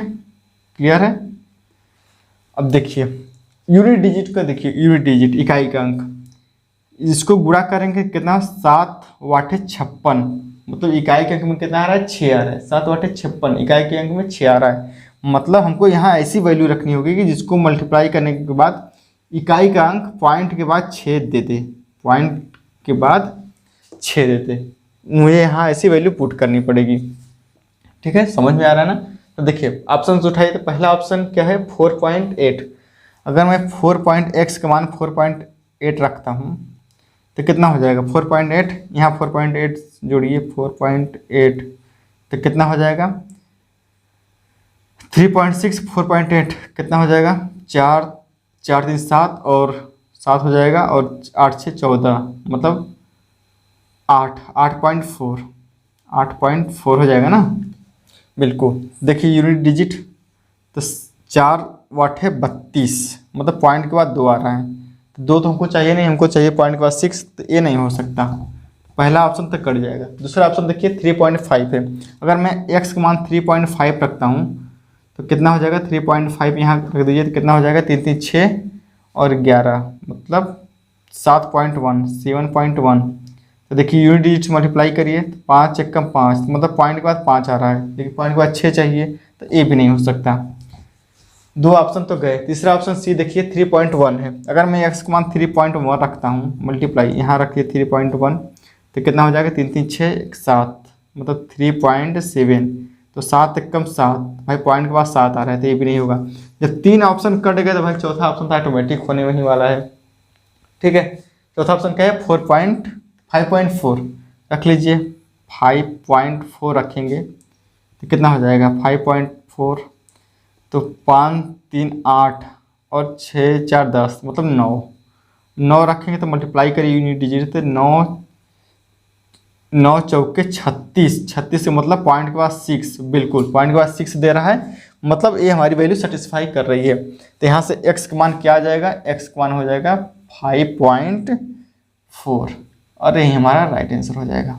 क्लियर है। अब देखिए यूनिट डिजिट का, देखिए यूनिट डिजिट इकाई का अंक, इसको गुणा करेंगे कितना 7 वाटे 56, मतलब इकाई के अंक में कितना आ रहा है 6 आ रहा है, 7 वाटे 56 इकाई के अंक में 6 आ रहा है। मतलब हमको यहाँ ऐसी वैल्यू रखनी होगी कि जिसको मल्टीप्लाई करने के बाद इकाई का अंक पॉइंट के बाद 6 दे दे, पॉइंट के बाद 6 देते, मुझे यहाँ ऐसी वैल्यू पुट करनी पड़ेगी। ठीक है, समझ में आ रहा है ना। तो देखिए ऑप्शन उठाइए, तो पहला ऑप्शन क्या है 4.8, अगर मैं 4.x का मान 4.8 रखता हूँ तो कितना हो जाएगा 4.8, यहाँ 4.8 जोड़िए 4.8, तो कितना हो जाएगा 3.6 4.8 कितना हो जाएगा 4 4 3 7 और 7 हो जाएगा, और 8 6 14 मतलब 8.4 हो जाएगा ना, बिल्कुल। देखिए यूनिट डिजिट, तो 4 वाट है 32, मतलब पॉइंट के बाद 2 आ रहा है, तो 2 तो हमको चाहिए नहीं, हमको चाहिए पॉइंट के बाद 6, तो ये नहीं हो सकता, पहला ऑप्शन तक कट जाएगा। दूसरा ऑप्शन देखिए 3.5 है, अगर मैं x का मान 3.5 रखता हूँ तो कितना हो जाएगा 3.5 यहाँ रख दीजिए, तो कितना हो जाएगा 3 3 6 और 11 मतलब 7.1 7.1। तो देखिए यूनिट डिजिट मल्टीप्लाई करिए, तो 5 1 5 मतलब पॉइंट के बाद 5 आ रहा है, लेकिन पॉइंट के बाद 6 चाहिए, तो ये भी नहीं हो सकता। 2 ऑप्शन तो गए। तीसरा ऑप्शन सी देखिए 3.1 है, अगर मैं x का मान 3.1 रखता हूँ मल्टीप्लाई, यहाँ रखिए 3.1, तो कितना हो जाएगा 3 3 6 7 मतलब 3.7, तो 7 1 7, भाई पॉइंट के बाद 7 आ रहा है, तो ये भी नहीं होगा। जब 3 ऑप्शन कट गए तो भाई चौथा ऑप्शन तो ऑटोमेटिक होने वही वाला है। ठीक है, चौथा ऑप्शन क्या है 5.4 रख लीजिए, 5.4 रखेंगे तो कितना हो जाएगा 5.4, तो 5 3 8 और 6 4 10 मतलब 9 रखेंगे, तो मल्टीप्लाई करिए यूनिट डिजिट, तो 9 चौके 36 से मतलब पॉइंट के बाद 6, बिल्कुल पॉइंट के बाद 6 दे रहा है, मतलब ये हमारी वैल्यू सेटिस्फाई कर रही है। तो यहाँ से x का मान क्या आ जाएगा, x का मान हो जाएगा 5.4, और यही हमारा राइट आंसर हो जाएगा।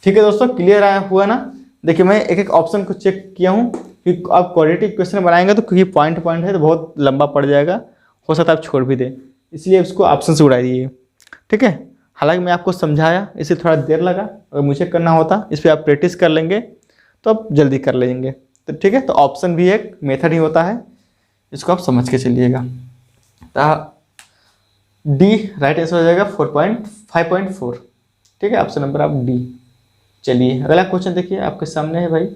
ठीक है दोस्तों, क्लियर आया हुआ ना। देखिए मैं एक एक ऑप्शन को चेक किया हूँ, कि आप क्वाड्रेटिक इक्वेशन बनाएंगे तो क्योंकि पॉइंट है तो बहुत लंबा पड़ जाएगा, हो सकता है आप छोड़ भी दें, इसलिए उसको ऑप्शन से उड़ा दीजिए। ठीक है, हालांकि मैं आपको समझाया, इससे थोड़ा देर लगा, अगर मुझे करना होता इस पर आप प्रैक्टिस कर लेंगे तो आप जल्दी कर लेंगे। तो ठीक है, तो ऑप्शन भी एक मेथड ही होता है, इसको आप समझ के चलिएगा। डी राइट आंसर हो जाएगा 5.4। ठीक है, ऑप्शन नंबर आप डी। चलिए अगला क्वेश्चन देखिए आपके सामने है भाई।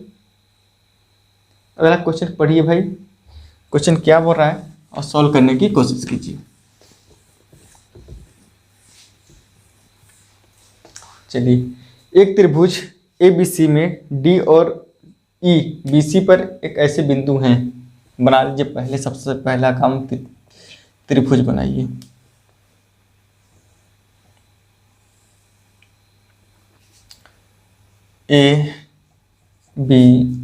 अगला क्वेश्चन पढ़िए भाई, क्वेश्चन क्या बोल रहा है और सॉल्व करने की कोशिश कीजिए। चलिए, एक त्रिभुज ABC में D और E BC पर एक ऐसे बिंदु हैं। बना लीजिए, पहले सबसे पहला काम त्रिभुज बनाइए। A B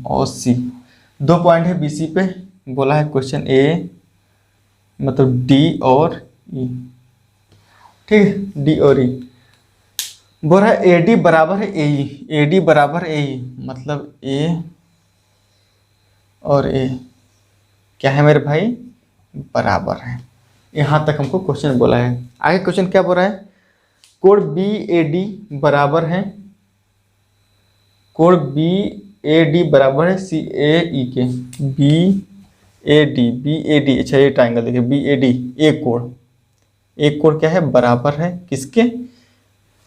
और C, 2 पॉइंट है BC पे। बोला है क्वेश्चन A मतलब D और E। ठीक है, D और E बोल रहा है AD बराबर है AE। AD बराबर AE मतलब A और A क्या है मेरे भाई, बराबर है। यहाँ तक हमको क्वेश्चन बोला है। आगे क्वेश्चन क्या बोल रहा है, कोण BAD बराबर है, कोण BAD बराबर है CAE के। BAD अच्छा ये ट्राइंगल देखिए, BAD एक कोण क्या है, बराबर है किसके,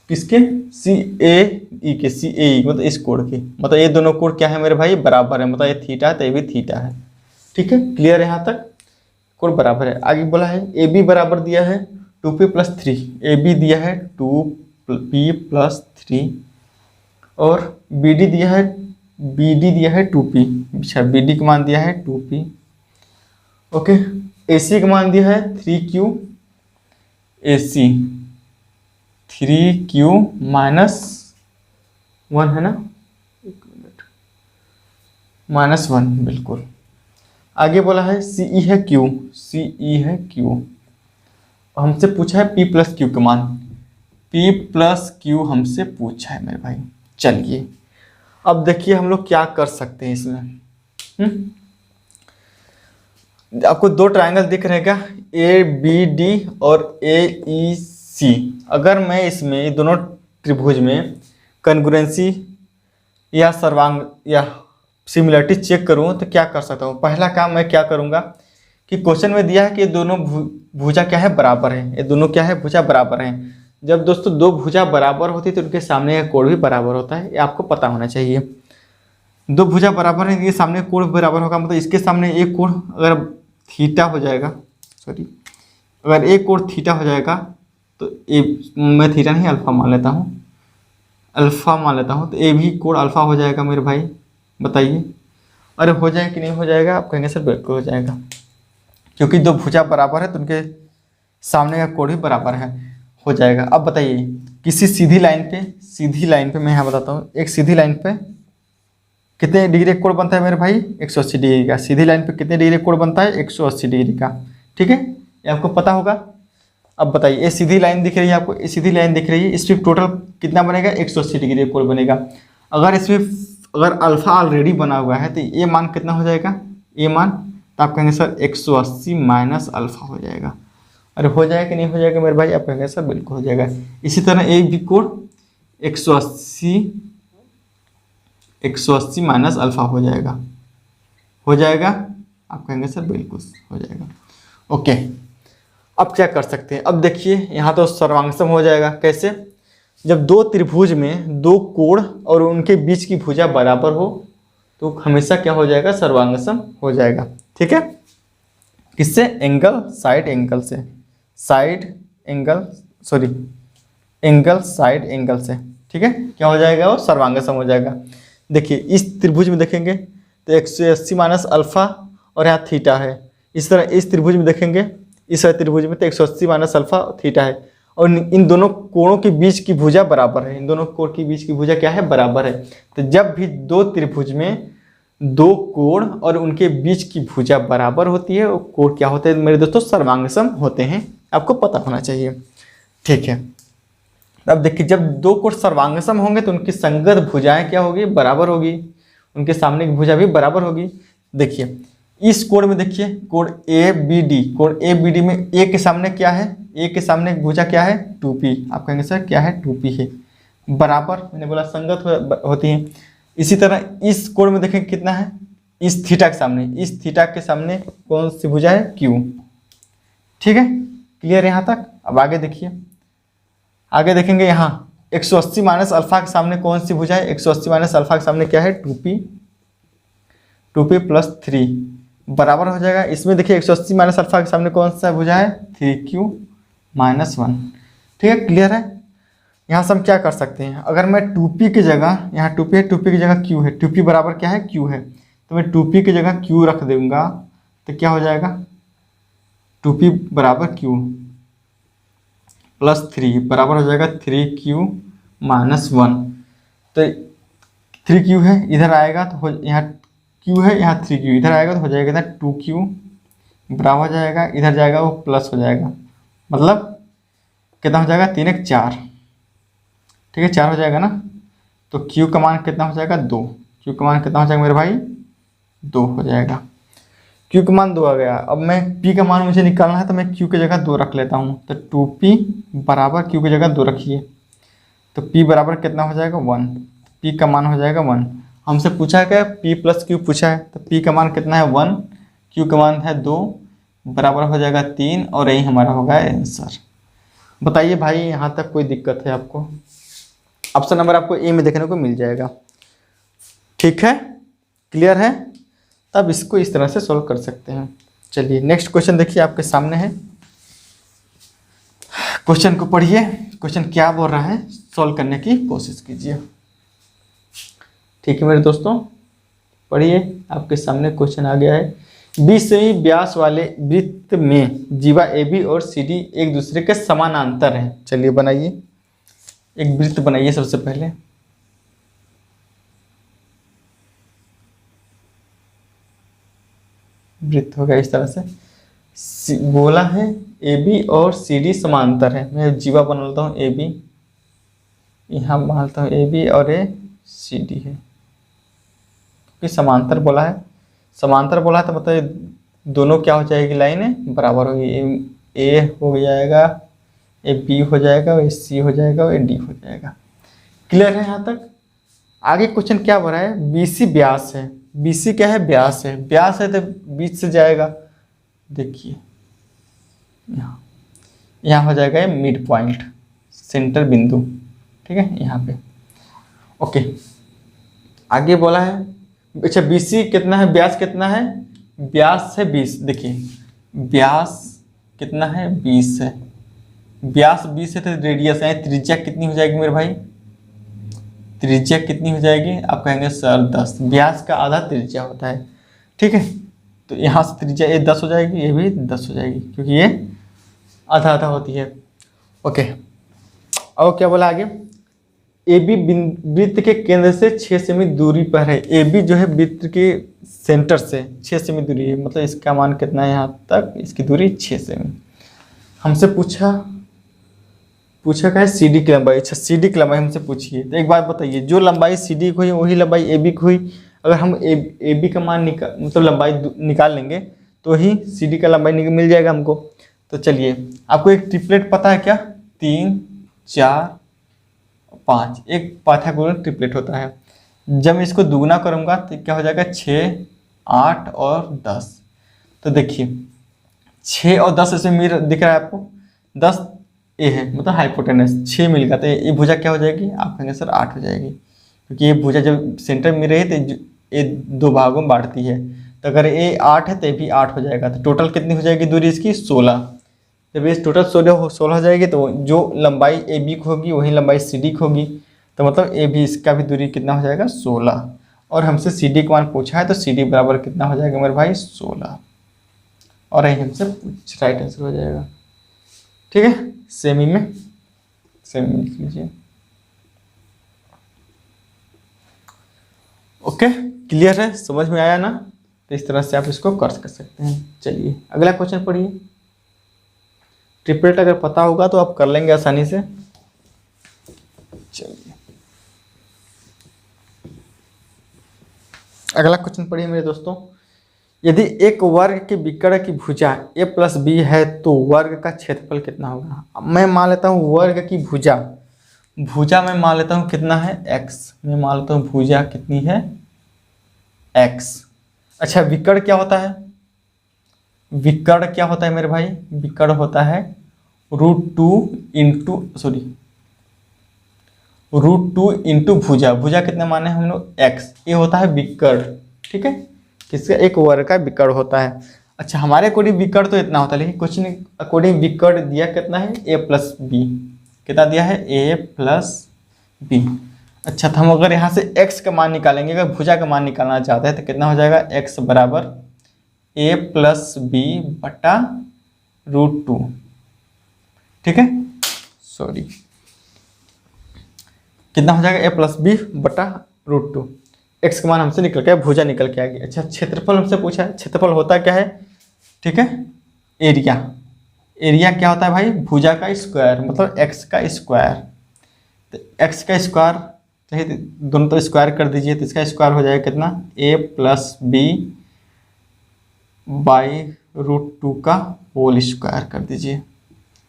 CAE के। CAE मतलब इस कोण के, मतलब ये दोनों कोण क्या है मेरे भाई, बराबर है। मतलब ये थीटा है तो ये भी थीटा है। ठीक है, क्लियर है यहाँ तक, कोण बराबर है। आगे बोला है AB बराबर दिया है 2P+3। AB दिया है 2P+3 और BD दिया है 2P। अच्छा, BD का मान दिया है 2P। ओके, AC का मान दिया है 3Q। AC 3Q -1 है ना, एक मिनट, -1 बिल्कुल। आगे बोला है CE है Q। हमसे पूछा है P+Q का मान। P+Q हमसे पूछा है मेरे भाई। चलिए अब देखिए हम लोग क्या कर सकते हैं इसमें। आपको 2 ट्रायंगल दिख रहेगा ABD और AEC। अगर मैं इसमें दोनों त्रिभुज में कॉन्ग्रुएंसी या सर्वांग या सिमिलरिटी चेक करूँ तो क्या कर सकता हूँ। पहला काम मैं क्या करूँगा कि क्वेश्चन में दिया है कि ये दोनों भुजा क्या है, बराबर है। ये दोनों क्या है, भुजा बराबर हैं। जब दोस्तों 2 भुजा बराबर होती है तो उनके सामने का कोण भी बराबर होता है, ये आपको पता होना चाहिए। 2 भुजा बराबर है, ये सामने कोण बराबर होगा, मतलब इसके सामने एक कोण अगर थीटा हो जाएगा, अगर एक कोण थीटा हो जाएगा तो मैं थीटा नहीं अल्फा मान लेता हूँ, तो ये भी कोण अल्फा हो जाएगा मेरे भाई। बताइए, अरे हो जाए कि नहीं हो जाएगा, आप कहेंगे सर बिल्कुल हो जाएगा, क्योंकि 2 भुजा बराबर है तो उनके सामने का कोण भी बराबर है, हो जाएगा। अब बताइए, किसी सीधी लाइन पे मैं यहाँ बताता हूँ, एक सीधी लाइन पे कितने डिग्री कोण बनता है मेरे भाई, 180 डिग्री का। सीधी लाइन पे कितने डिग्री कोण बनता है, 180 डिग्री का। ठीक है, ये आपको पता होगा। अब बताइए, ये सीधी लाइन दिख रही है आपको, ये सीधी लाइन दिख रही है, इसमें टोटल कितना बनेगा, 180 डिग्री कोण बनेगा। अगर इसमें अगर अल्फा ऑलरेडी बना हुआ है तो ये मान कितना हो जाएगा, ये मान, तो आप कहेंगे सर 180 माइनस अल्फा हो जाएगा। अरे हो जाएगा कि नहीं हो जाएगा मेरे भाई, आप कहेंगे सर बिल्कुल हो जाएगा। इसी तरह एक भी कोण 180 माइनस अल्फा हो जाएगा, आप कहेंगे सर बिल्कुल हो जाएगा। ओके, अब क्या कर सकते हैं। अब देखिए यहाँ तो सर्वांगसम हो जाएगा। कैसे, जब 2 त्रिभुज में 2 कोण और उनके बीच की भुजा बराबर हो तो हमेशा क्या हो जाएगा, सर्वांगसम हो जाएगा। ठीक है, किससे, angle side angle side angle से। ठीक है, क्या हो जाएगा, वो सर्वांगसम हो जाएगा। देखिए इस त्रिभुज में देखेंगे तो 180 माइनस अल्फा और यहाँ थीटा है। इस तरह इस त्रिभुज में देखेंगे, इस त्रिभुज में तो 180 माइनस अल्फा थीटा है, और इन दोनों कोणों के बीच की भुजा बराबर है। इन दोनों कोण के बीच की भुजा क्या है, बराबर है। तो जब भी 2 त्रिभुज में 2 कोण और उनके बीच की भुजा बराबर होती है, वो कोण क्या होते हैं मेरे दोस्तों, सर्वांगसम होते हैं। आपको पता होना चाहिए। ठीक है, अब देखिए जब 2 कोण सर्वांगसम होंगे तो उनकी संगत भुजाएं क्या होगी, बराबर होगी। उनके सामने की भुजा भी बराबर होगी। देखिए इस कोण में देखिए, कोण ABD में ए के सामने क्या है, ए के सामने भुजा क्या है, 2P। आप कहेंगे सर क्या है, 2P है, बराबर, मैंने बोला संगत होती है। इसी तरह इस कोण में देखें कितना है, इस थीटा के सामने कौन सी भुजा है, Q। ठीक है, क्लियर यहाँ तक। अब आगे देखिए, आगे देखेंगे यहाँ 180 माइनस अल्फा के सामने कौन सी भुजा है? 180 माइनस अल्फा के सामने क्या है? 2p प्लस 3 बराबर हो जाएगा। इसमें देखिए 180 माइनस अल्फा के सामने कौन सा भुजा है? 3q minus 1। ठीक है, क्लियर है। यहाँ से हम क्या कर सकते हैं, अगर मैं 2p की जगह, यहाँ 2p है, 2p की जगह q है, 2p बराबर क्या है? q है, तो मैं 2p की जगह q रख दूंगा तो क्या हो जाएगा? 2p बराबर q प्लस 3 बराबर हो जाएगा 3q माइनस 1। तो 3q है, इधर आएगा तो हो, यहाँ q है, यहाँ 3q, इधर आएगा तो हो जाएगा इधर 2q बराबर हो जाएगा, इधर जाएगा वो प्लस हो जाएगा, मतलब कितना हो जाएगा? 3 1 4। ठीक है, 4 हो जाएगा ना। तो q का मान कितना हो जाएगा? 2। q का मान कितना हो जाएगा मेरे भाई? 2 हो जाएगा। q का मान 2 आ गया। अब मैं p का मान मुझे निकालना है तो मैं q की जगह 2 रख लेता हूँ। तो 2p बराबर q की जगह 2 रखिए, तो p बराबर कितना हो जाएगा? 1। p का मान हो जाएगा 1। हमसे पूछा क्या? p प्लस q पूछा है, तो p का मान कितना है? 1, q का मान है 2, बराबर हो जाएगा 3, और यही हमारा होगा आंसर। बताइए भाई, यहाँ तक कोई दिक्कत है आपको? ऑप्शन नंबर आपको ए में देखने को मिल जाएगा। ठीक है, क्लियर है। तब इसको इस तरह से सॉल्व कर सकते हैं। चलिए नेक्स्ट क्वेश्चन देखिए, आपके सामने है। क्वेश्चन को पढ़िए, क्वेश्चन क्या बोल रहा है, सॉल्व करने की कोशिश कीजिए। ठीक है मेरे दोस्तों, पढ़िए, आपके सामने क्वेश्चन आ गया है। 20 सेमी व्यास वाले वृत्त में जीवा AB और CD एक दूसरे के समानांतर हैं। चलिए बनाइए, एक वृत्त बनाइए सबसे पहले। वृत्त हो गया इस तरह से, बोला है AB और CD समांतर है। मैं जीवा बनाता हूँ AB, यहाँ बनाता हूँ AB और ये CD है, क्योंकि समांतर बोला है। समांतर बोला है तो मतलब दोनों क्या हो जाएगी? लाइन बराबर होगी। A हो जाएगा, ये B हो जाएगा, ये C हो जाएगा, और ये D हो जाएगा। क्लियर है यहाँ तक? आगे क्वेश्चन क्या बोल रहा है? BC व्यास है। BC क्या है? व्यास है। व्यास है तो बीच से जाएगा। देखिए यहाँ हो जाएगा ये मिड पॉइंट, सेंटर बिंदु। ठीक है, यहाँ पे ओके। आगे बोला है, अच्छा BC कितना है? व्यास कितना है? व्यास है 20। देखिए व्यास कितना है? 20 है। व्यास 20 है तो रेडियस है, त्रिज्या कितनी हो जाएगी मेरे भाई? त्रिज्या कितनी हो जाएगी? आप कहेंगे सर 10। व्यास का आधा त्रिज्या होता है। ठीक है, तो यहाँ से त्रिज्या ये 10 हो जाएगी, ये भी 10 हो जाएगी, क्योंकि ये आधा आधा होती है। ओके, और क्या बोला आगे? AB वृत्त के केंद्र से 6 सेमी दूरी पर है। AB जो है वृत्त के सेंटर से 6 सेमी दूरी है, मतलब इसका मान कितना है? यहाँ तक इसकी दूरी 6 सेमी। हमसे पूछा क्या है? CD की लंबाई। अच्छा CD की लंबाई हमसे पूछिए, तो एक बात बताइए, जो लंबाई CD की हुई वही लंबाई AB की हुई। अगर हम AB का मान मतलब लंबाई निकाल लेंगे तो ही CD का लंबाई मिल जाएगा हमको। तो चलिए, आपको एक ट्रिपलेट पता है क्या? 3 4 5 एक पाइथागोरस ट्रिपलेट होता है। जब मैं इसको दुगना करूँगा तो क्या हो जाएगा? 6 8 और 10। तो देखिए 6 और 10 इसमें मिल दिख रहा है आपको? 10 ए है, मतलब हाइपोटेनस 6 मिल गया, तो ये भुजा क्या हो जाएगी? आप कहेंगे सर 8 हो जाएगी, क्योंकि ये भुजा जब सेंटर में रही तो ये 2 भागों में बांटती है। तो अगर ये 8 है तो ये भी 8 हो जाएगा। तो टोटल कितनी हो जाएगी दूरी इसकी? 16। जब ये टोटल 16 हो जाएगी तो जो लंबाई AB की होगी वही लंबाई CD की होगी। तो मतलब AB इसका भी दूरी कितना हो जाएगा? 16। और हमसे CD का मान पूछा है, तो CD बराबर कितना हो जाएगा मेरे भाई? 16। और यही हमसे राइट आंसर हो जाएगा। ठीक है, सेमी में लिख लीजिए। ओके, क्लियर है? समझ में आया ना? तो इस तरह से आप इसको कर सकते हैं। चलिए अगला क्वेश्चन पढ़िए। ट्रिपलेट अगर पता होगा तो आप कर लेंगे आसानी से। चलिए अगला क्वेश्चन पढ़िए मेरे दोस्तों। यदि एक वर्ग के विकर्ण की भुजा a प्लस b है तो वर्ग का क्षेत्रफल कितना होगा? मैं मान लेता हूँ वर्ग की भुजा मैं मान लेता हूँ कितना है? x। मैं मान लेता हूँ भुजा कितनी है? x। अच्छा विकर्ण क्या होता है? विकर्ण क्या होता है मेरे भाई? विकर्ण होता है √2 इंटू भुजा। भुजा कितने माने हम लोग? x। ये होता है विकर्ण, ठीक है, किसका? एक वर्ग का विकर्ण होता है। अच्छा, हमारे अकॉर्डिंग विकर्ण तो इतना होता है, लेकिन क्वेश्चन अकॉर्डिंग विकर्ण दिया कितना है? a+b। कितना दिया है? a+b। अच्छा, तो हम अगर यहाँ से x का मान निकालेंगे, अगर भुजा का मान निकालना चाहते हैं तो कितना हो जाएगा? x बराबर a+b बटा √2, ठीक है, सॉरी, कितना हो जाएगा? a+b बटा √2। x का मान हमसे निकल गया, भुजा निकल के आ गई। अच्छा, क्षेत्रफल हमसे पूछा है। क्षेत्रफल होता क्या है? ठीक है, एरिया। एरिया क्या होता है भाई? भुजा का स्क्वायर, मतलब x का स्क्वायर। तो x का स्क्वायर चाहिए, दोनों तो स्क्वायर कर दीजिए, तो इसका स्क्वायर हो जाएगा कितना? a+b बाई √2 का होल स्क्वायर कर दीजिए,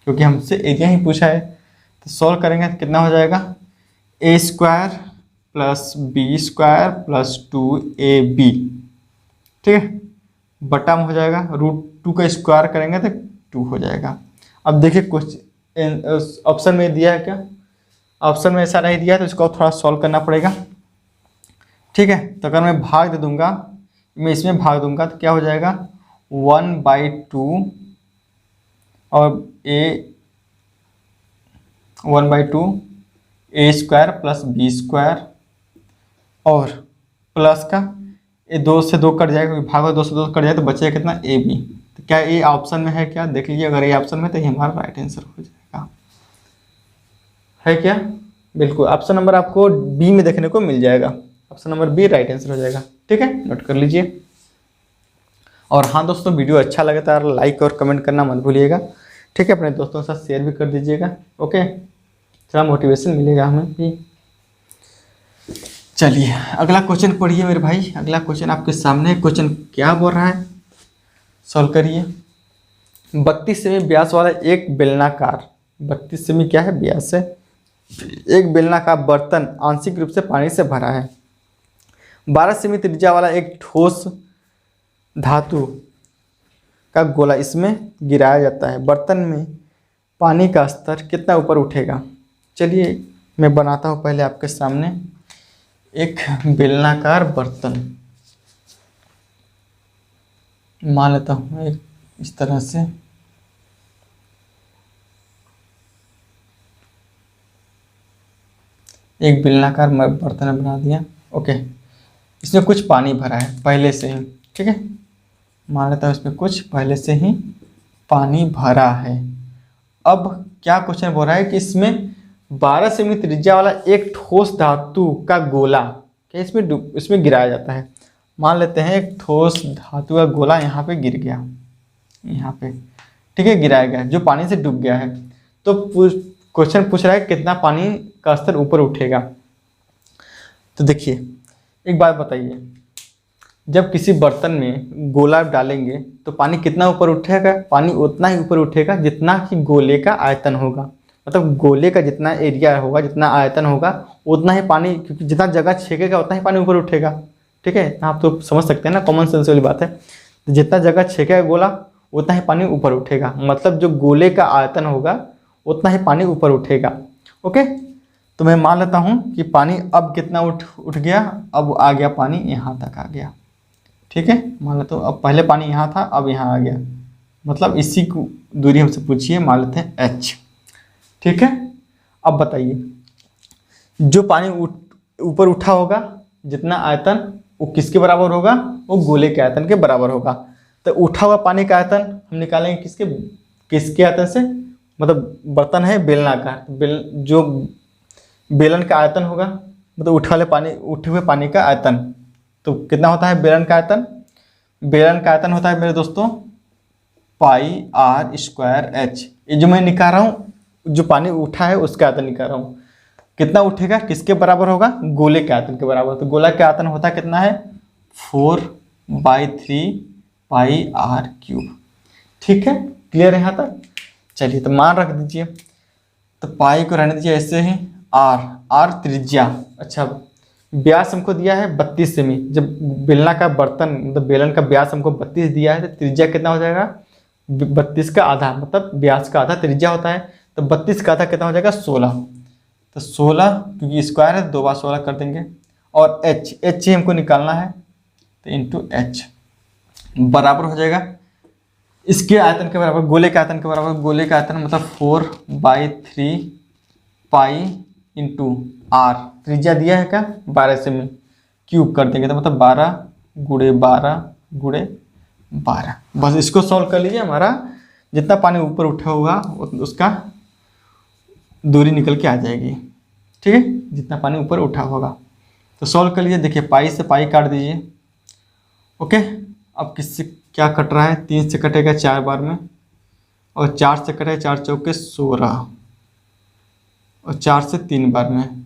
क्योंकि हमसे एरिया ही पूछा है। तो सॉल्व करेंगे तो कितना हो जाएगा? a² + b² + 2ab, ठीक है, बटा में हो जाएगा √2 का स्क्वायर करेंगे तो 2 हो जाएगा। अब देखिए क्वेश्चन ऑप्शन में दिया है क्या? ऑप्शन में ऐसा नहीं दिया है, तो इसको थोड़ा सॉल्व करना पड़ेगा, ठीक है। तो अगर मैं भाग दे दूंगा, मैं इसमें भाग दूंगा तो क्या हो जाएगा? 1/2 और a1/2 a² + b² और प्लस का ये 2 से 2 कट जाएगा, भागो 2 से 2 कट जाए तो बचेगा कितना? ab। तो क्या ये ऑप्शन में है क्या? देख लीजिए, अगर ये ऑप्शन में तो ये हमारा राइट आंसर हो जाएगा, है क्या? बिल्कुल, ऑप्शन नंबर आपको बी में देखने को मिल जाएगा। Option number B right answer हो जाएगा, ठीक है, नोट कर लीजिए। और हाँ दोस्तों, वीडियो अच्छा लगे तो लाइक और कमेंट करना मत भूलिएगा, ठीक है, अपने दोस्तों के साथ शेयर भी कर दीजिएगा, ओके, थोड़ा मोटिवेशन मिलेगा हमें भी। चलिए अगला क्वेश्चन पढ़िए मेरे भाई। अगला क्वेश्चन आपके सामने, क्वेश्चन क्या बोल रहा है, सॉल्व करिए। 32 सेमी व्यास वाला एक बेलनाकार, 32 सेमी क्या है? व्यास है। एक बेलनाकार बर्तन आंशिक रूप से पानी से भरा है। 12 सेमी त्रिज्या वाला एक ठोस धातु का गोला इसमें गिराया जाता है। बर्तन में पानी का स्तर कितना ऊपर उठेगा? चलिए मैं बनाता हूँ पहले आपके सामने एक बेलनाकार बर्तन, मान लेता हूँ एक इस तरह से। एक बेलनाकार बर्तन बना दिया, ओके, इसमें कुछ पानी भरा है पहले से ही, ठीक है, मान लेता हूँ इसमें कुछ पहले से ही पानी भरा है। अब क्या क्वेश्चन बोल रहा है कि इसमें 12 सेमी त्रिज्या वाला एक ठोस धातु का गोला क्या इसमें गिराया जाता है। मान लेते हैं एक ठोस धातु का गोला यहाँ पे गिर गया, यहाँ पे, ठीक है, गिराया गया जो पानी से डूब गया है। तो क्वेश्चन पूछ रहा है कितना पानी का स्तर ऊपर उठेगा। तो देखिए एक बात बताइए, जब किसी बर्तन में गोला डालेंगे तो पानी कितना ऊपर उठेगा? पानी उतना ही ऊपर उठेगा जितना कि गोले का आयतन होगा, मतलब गोले का जितना एरिया होगा, जितना आयतन होगा, उतना ही पानी, क्योंकि जितना जगह छेकेगा उतना ही पानी ऊपर उठेगा, ठीक है, आप तो समझ सकते हैं ना, कॉमन सेंस वाली बात है। तो जितना जगह छेकेगा गोला उतना ही पानी ऊपर उठेगा, मतलब जो गोले का आयतन होगा उतना ही पानी ऊपर उठेगा, ओके। तो मैं मान लेता हूँ कि पानी अब कितना उठ गया, अब आ गया पानी यहाँ तक आ गया, ठीक है, मान लेता हूँ अब पहले पानी यहाँ था अब यहाँ आ गया, मतलब इसी को दूरी हमसे पूछिए, मान लेते हैं h, ठीक है। अब बताइए जो पानी ऊपर उठा होगा, जितना आयतन, वो किसके बराबर होगा? वो गोले के आयतन के बराबर होगा। तो उठा हुआ पानी का आयतन हम निकालेंगे किसके आयतन से? मतलब बर्तन है बेलनाकार, जो बेलन का आयतन होगा, मतलब उठे हुए पानी का आयतन, तो कितना होता है बेलन का आयतन? बेलन का आयतन होता है मेरे दोस्तों πr²h। ये जो मैं निकाल रहा हूँ, जो पानी उठा है उसका आयतन निकाल रहा हूँ, कितना उठेगा, किसके बराबर होगा? गोले के आयतन के बराबर। तो गोला का आयतन होता कितना है? 4/3 πr³, ठीक है, क्लियर है यहाँ तक? चलिए तो मान रख दीजिए, तो पाई को रहने दीजिए ऐसे ही, r त्रिज्या, अच्छा व्यास हमको दिया है 32 सेमी। जब बेलना का बर्तन मतलब बेलन का व्यास हमको 32 दिया है तो त्रिज्या कितना हो जाएगा 32 का आधा, मतलब व्यास का आधा त्रिज्या होता है। तो 32 का आधा कितना हो जाएगा 16। तो 16 क्योंकि स्क्वायर है 2 बार 16 कर देंगे। और एच ही हमको निकालना है, तो इंटू एच बराबर हो जाएगा इसके आयतन के बराबर, गोले के आयतन के बराबर। गोले का आयतन मतलब 4/3 पाई इंटू आर, त्रिज्या दिया है क्या 12 सेमी, क्यूब कर देंगे तो मतलब 12 गुणे 12 गुणे 12। बस इसको सॉल्व कर लीजिए, हमारा जितना पानी ऊपर उठा होगा उसका दूरी निकल के आ जाएगी। ठीक है, जितना पानी ऊपर उठा होगा तो सॉल्व कर लीजिए। देखिए पाई से पाई काट दीजिए। ओके, अब किससे क्या कट रहा है, 3 से कटेगा 4 बार में, और 4 से कटेगा 4 चौके 16, और 4 से 3 बार में।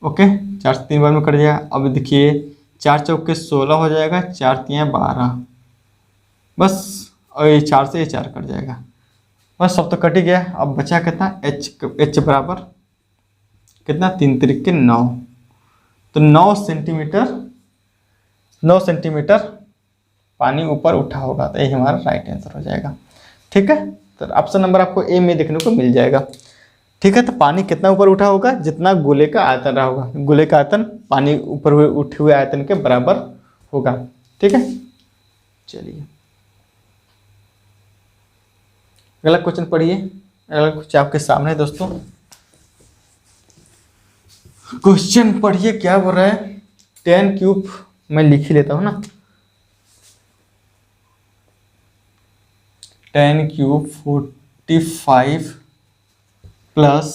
ओके, 4 से 3 बार में कट जाएगा। अब देखिए 4 चौके 16 हो जाएगा, 4 3 12 बस, और ये 4 से ये 4 कट जाएगा। बस सब तो कट ही गया। अब बचा कितना, एच बराबर कितना 3 त्रिक 9, तो 9 सेंटीमीटर पानी ऊपर उठा होगा। तो यही हमारा राइट आंसर हो जाएगा। ठीक है, तो ऑप्शन नंबर आपको ए में देखने को मिल जाएगा। ठीक है, तो पानी कितना ऊपर उठा होगा, जितना गोले का आयतन रहा होगा। गोले का आयतन पानी ऊपर उठे हुए आयतन के बराबर होगा। ठीक है, चलिए अगला क्वेश्चन पढ़िए। अगला कुछ आपके सामने है दोस्तों, क्वेश्चन पढ़िए क्या बोल रहा है। 10 क्यूब मैं लिख ही लेता हूँ ना, 10 cube 45 plus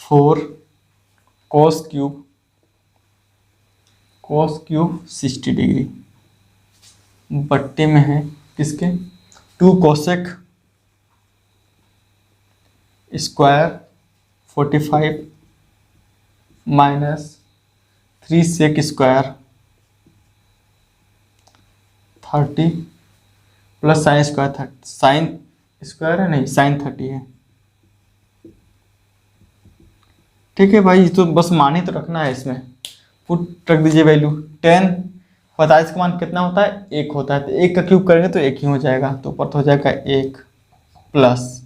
4 cos cube 60 degree बट्टे में है किसके 2 cosec square 45 minus 3 sec square 30 plus sine square 30, sine square है नहीं साइन 30 है। ठीक है भाई, तो बस मान ही तो रखना है, इसमें पुट रख दीजिए वैल्यू। 10 45 का मान कितना होता है 1 होता है, तो 1 का क्यूब करेंगे तो 1 ही हो जाएगा। तो ऊपर तो हो जाएगा 1 प्लस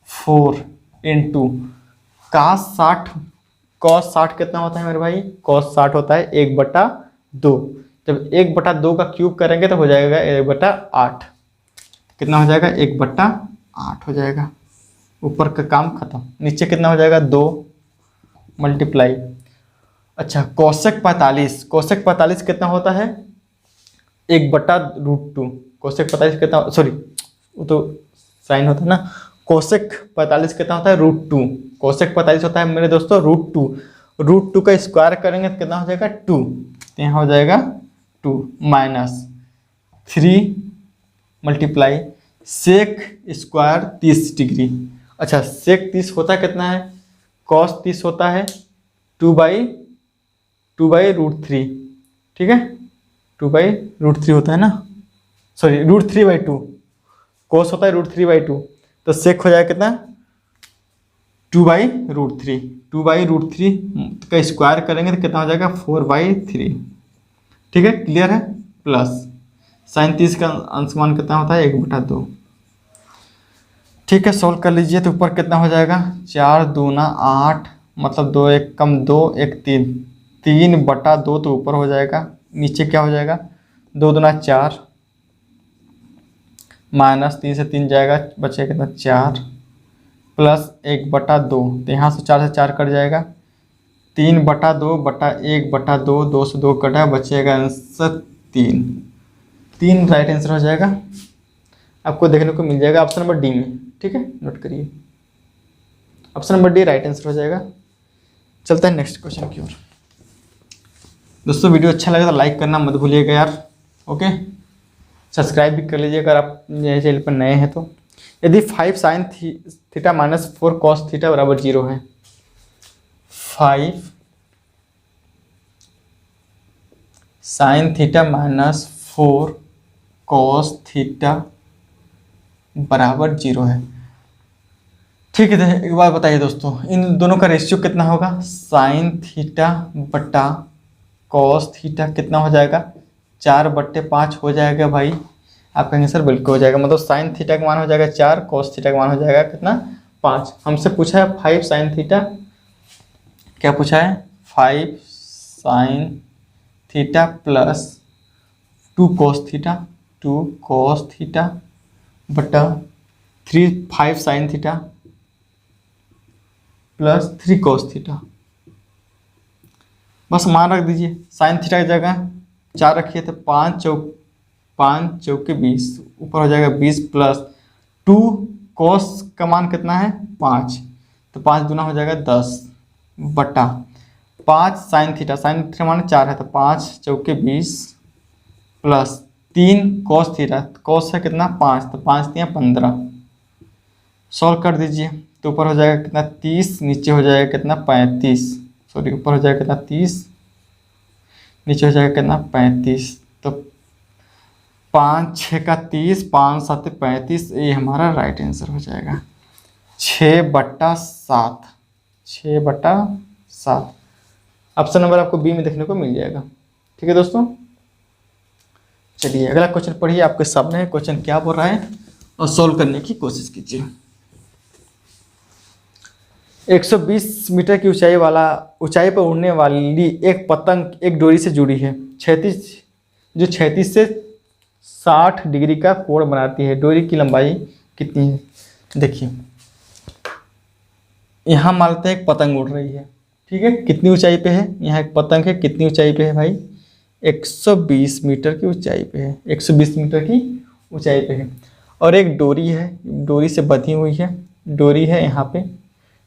4 इंटू cos 60 कितना होता है मेरे भाई, cos 60 होता है 1/2। जब 1/2 का क्यूब करेंगे तो हो जाएगा 1/8। कितना हो जाएगा 1/8 हो जाएगा। ऊपर का काम खत्म, नीचे कितना हो जाएगा 2 मल्टीप्लाई। अच्छा, कोसेक 45 कितना होता है 1/√2। कोसेक 45 कितना, सॉरी वो तो साइन होता है ना। कोसेक 45 कितना होता है √2। कोसेक 45 होता है मेरे दोस्तों √2 का स्क्वायर करेंगे तो कितना हो जाएगा 2, तो यहाँ हो जाएगा 2 minus 3 multiply sec square 30 degree. अच्छा, सेक 30 होता है कितना है, कॉस 30 होता है 2/√3। ठीक है, 2/√3 होता है ना, सॉरी √3/2, कॉस होता है √3/2, तो सेक हो जाएगा कितना 2/√3। 2/√3 का स्क्वायर करेंगे तो कितना हो जाएगा 4/3। ठीक है, क्लियर है। प्लस साइन 30 का अंशमान कितना होता है 1/2। ठीक है, सॉल्व कर लीजिए। तो ऊपर कितना हो जाएगा 4 दूना 8, मतलब 2 1 कम 2 1 3, 3/2 तो ऊपर हो जाएगा। नीचे क्या हो जाएगा 2 दूना 4 माइनस 3 से 3 जाएगा, बचेगा कितना 4 प्लस 1/2, तो यहाँ से 4 से 4 कट जाएगा। 3/2/1/2, 2 से 2 कटा, बचेगा आंसर 3 राइट आंसर हो जाएगा। आपको देखने को मिल जाएगा ऑप्शन नंबर डी में। ठीक है, नोट करिए, option number D right answer हो जाएगा। चलता है नेक्स्ट क्वेश्चन की ओर। दोस्तों वीडियो अच्छा लगे तो लाइक करना मत भूलिएगा यार। ओके, सब्सक्राइब भी कर लीजिए अगर आप मेरे चैनल पर नए हैं तो। यदि 5 sin theta minus 4 cos theta बराबर 0 है, 5 sin theta minus 4 cos theta बराबर 0 है। ठीक है, एक बार बताइए दोस्तों, इन दोनों का रेशियो कितना होगा? साइन थीटा बटा कॉस थीटा कितना हो जाएगा? 4/5 हो जाएगा भाई। आप कहेंगे सर बिल्कुल हो जाएगा, मतलब साइन थीटा का मान हो जाएगा 4, कॉस थीटा का मान हो जाएगा कितना? 5। हमसे पूछा है 5 साइन थीटा, क्या पूछा है? 5 sine theta plus 2 cos theta, 2 cos theta बटा 5 sine theta plus 3 cos theta. बस मान रख दीजिए, साइन थीटा की जगह 4 रखिए तो 5 चौके 20, ऊपर हो जाएगा 20 प्लस 2 कॉस का मान कितना है? 5, तो 5 दूना हो जाएगा 10 बटा 5 साइन थीटा, साइन थीटा मान 4 है तो 5 चौके 20 प्लस 3 कॉस थीटा, कॉस है कितना? 5, तो 5 3 15। सॉल्व कर दीजिए तो ऊपर हो जाएगा कितना? 30, नीचे हो जाएगा कितना? 35, सॉरी ऊपर हो जाएगा कितना? 30, नीचे हो जाएगा कितना? 35। तो 5 6 का 30, 5 7 35, ये हमारा राइट आंसर हो जाएगा। 6/7, 6/7 ऑप्शन नंबर आपको बी में देखने को मिल जाएगा। ठीक है दोस्तों, चलिए अगला क्वेश्चन पढ़िए, आपके सामने है क्वेश्चन क्या बोल रहा है और सॉल्व करने की कोशिश कीजिए। 120 मीटर की ऊंचाई पर उड़ने वाली एक पतंग एक डोरी से जुड़ी है, जो 36 से 60 डिग्री का कोण बनाती है। डोरी की लंबाई कितनी है? देखिए यहाँ मानते हैं एक पतंग उड़ रही है, ठीक है, कितनी ऊंचाई पे है? यहाँ एक पतंग है, कितनी ऊंचाई पे है भाई? 120 मीटर की ऊंचाई पे है, 120 मीटर की ऊंचाई पे है। और एक डोरी है, डोरी से बंधी हुई है, डोरी है यहाँ पे,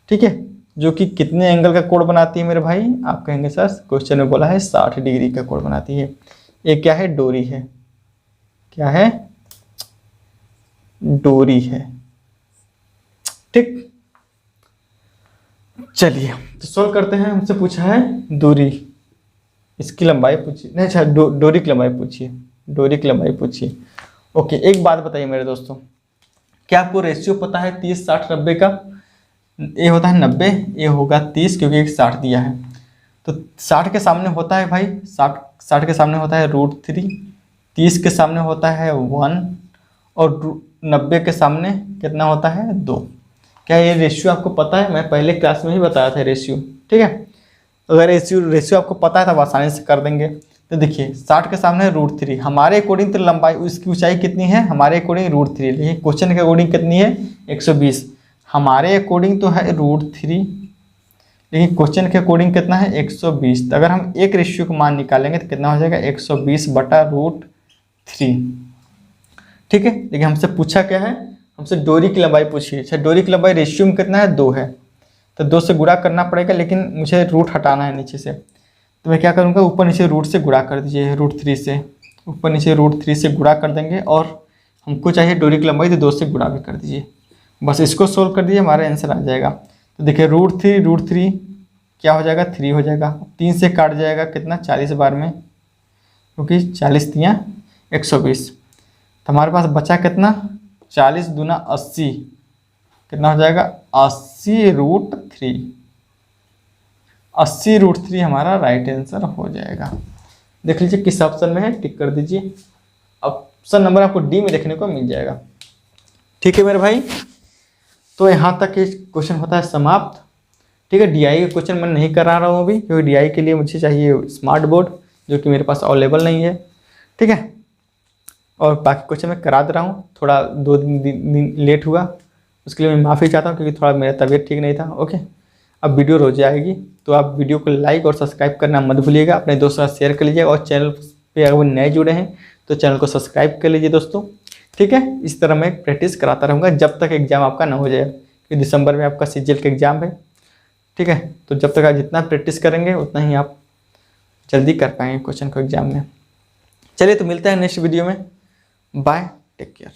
ठीक है, जो कि कितने एंगल का कोण बनाती है मेरे भाई? आप कहेंगे सर क्वेश्चन में बोला है 60 डिग्री का कोण बनाती है। ये क्या है? डोरी है। क्या है? डोरी है। ठीक, चलिए तो सोल्व करते हैं। हमसे पूछा है दूरी, इसकी लंबाई पूछिए, नहीं अच्छा डोरी की लंबाई पूछिए, डोरी की लंबाई पूछिए। ओके, एक बात बताइए मेरे दोस्तों, क्या आपको रेशियो पता है 30 60 90 का? ये होता है 90, ये होगा 30 क्योंकि एक 60 दिया है। तो 60 के सामने होता है भाई 60 के सामने होता है √3, 30 के सामने होता है 1 और 90 के सामने कितना होता है? 2। क्या ये रेशियो आपको पता है? मैं पहले क्लास में ही बताया था रेशियो, ठीक है। अगर रेशियो आपको पता है तो आप आसानी से कर देंगे। तो देखिए 60 के सामने √3, हमारे अकॉर्डिंग तो लंबाई उसकी ऊंचाई कितनी है? हमारे अकॉर्डिंग √3, लेकिन क्वेश्चन के अकॉर्डिंग कितनी है? 120। हमारे अकॉर्डिंग तो है √3, लेकिन क्वेश्चन के अकॉर्डिंग कितना है? 120। तो अगर हम एक रेशियो का मान निकालेंगे तो कितना हो जाएगा? 120/√3, ठीक है। लेकिन हमसे पूछा क्या है? हमसे डोरी की लंबाई पूछी है। अच्छा, डोरी की लंबाई रेशियो में कितना है? 2 है, तो 2 से गुणा करना पड़ेगा, लेकिन मुझे रूट हटाना है नीचे से, तो मैं क्या करूँगा? ऊपर नीचे रूट से गुणा कर दीजिए, √3 से ऊपर नीचे √3 से गुणा कर देंगे। और हमको चाहिए डोरी की लंबाई, तो 2 से गुणा भी कर दीजिए। बस इसको सोल्व कर दीजिए, हमारा आंसर आ जाएगा। तो देखिए √3 क्या हो जाएगा? 3 हो जाएगा। 3 से काट जाएगा कितना? 40 बार में, क्योंकि 40 3 120। तो हमारे पास बचा कितना? 40 दूना 80, कितना हो जाएगा? 80√3। 80√3 हमारा राइट आंसर हो जाएगा। देख लीजिए किस ऑप्शन में है, टिक कर दीजिए। ऑप्शन नंबर आपको डी में देखने को मिल जाएगा। ठीक है मेरे भाई, तो यहाँ तक ये क्वेश्चन होता है समाप्त। ठीक है, डीआई का क्वेश्चन मैं नहीं करा रहा हूँ अभी, क्योंकि डीआई के लिए मुझे चाहिए स्मार्ट बोर्ड, जो कि मेरे पास अवेलेबल नहीं है। ठीक है, और बाकी क्वेश्चन मैं करा दे रहा हूँ। थोड़ा 2 दिन लेट हुआ, उसके लिए मैं माफ़ी चाहता हूँ, क्योंकि थोड़ा मेरा तबीयत ठीक नहीं था। ओके, अब वीडियो रोज आएगी, तो आप वीडियो को लाइक और सब्सक्राइब करना मत भूलिएगा। अपने दोस्तों के साथ शेयर कर लीजिएगा, और चैनल पे अगर वो नए जुड़े हैं तो चैनल को सब्सक्राइब कर लीजिए दोस्तों। ठीक है, इस तरह मैं प्रैक्टिस कराता रहूँगा जब तक एग्ज़ाम आपका ना हो जाए, क्योंकि दिसंबर में आपका CGL का एग्ज़ाम है। ठीक है, तो जब तक आप जितना प्रैक्टिस करेंगे उतना ही आप जल्दी कर पाएंगे क्वेश्चन को एग्ज़ाम में। चलिए, तो मिलता है नेक्स्ट वीडियो में। Bye, take care.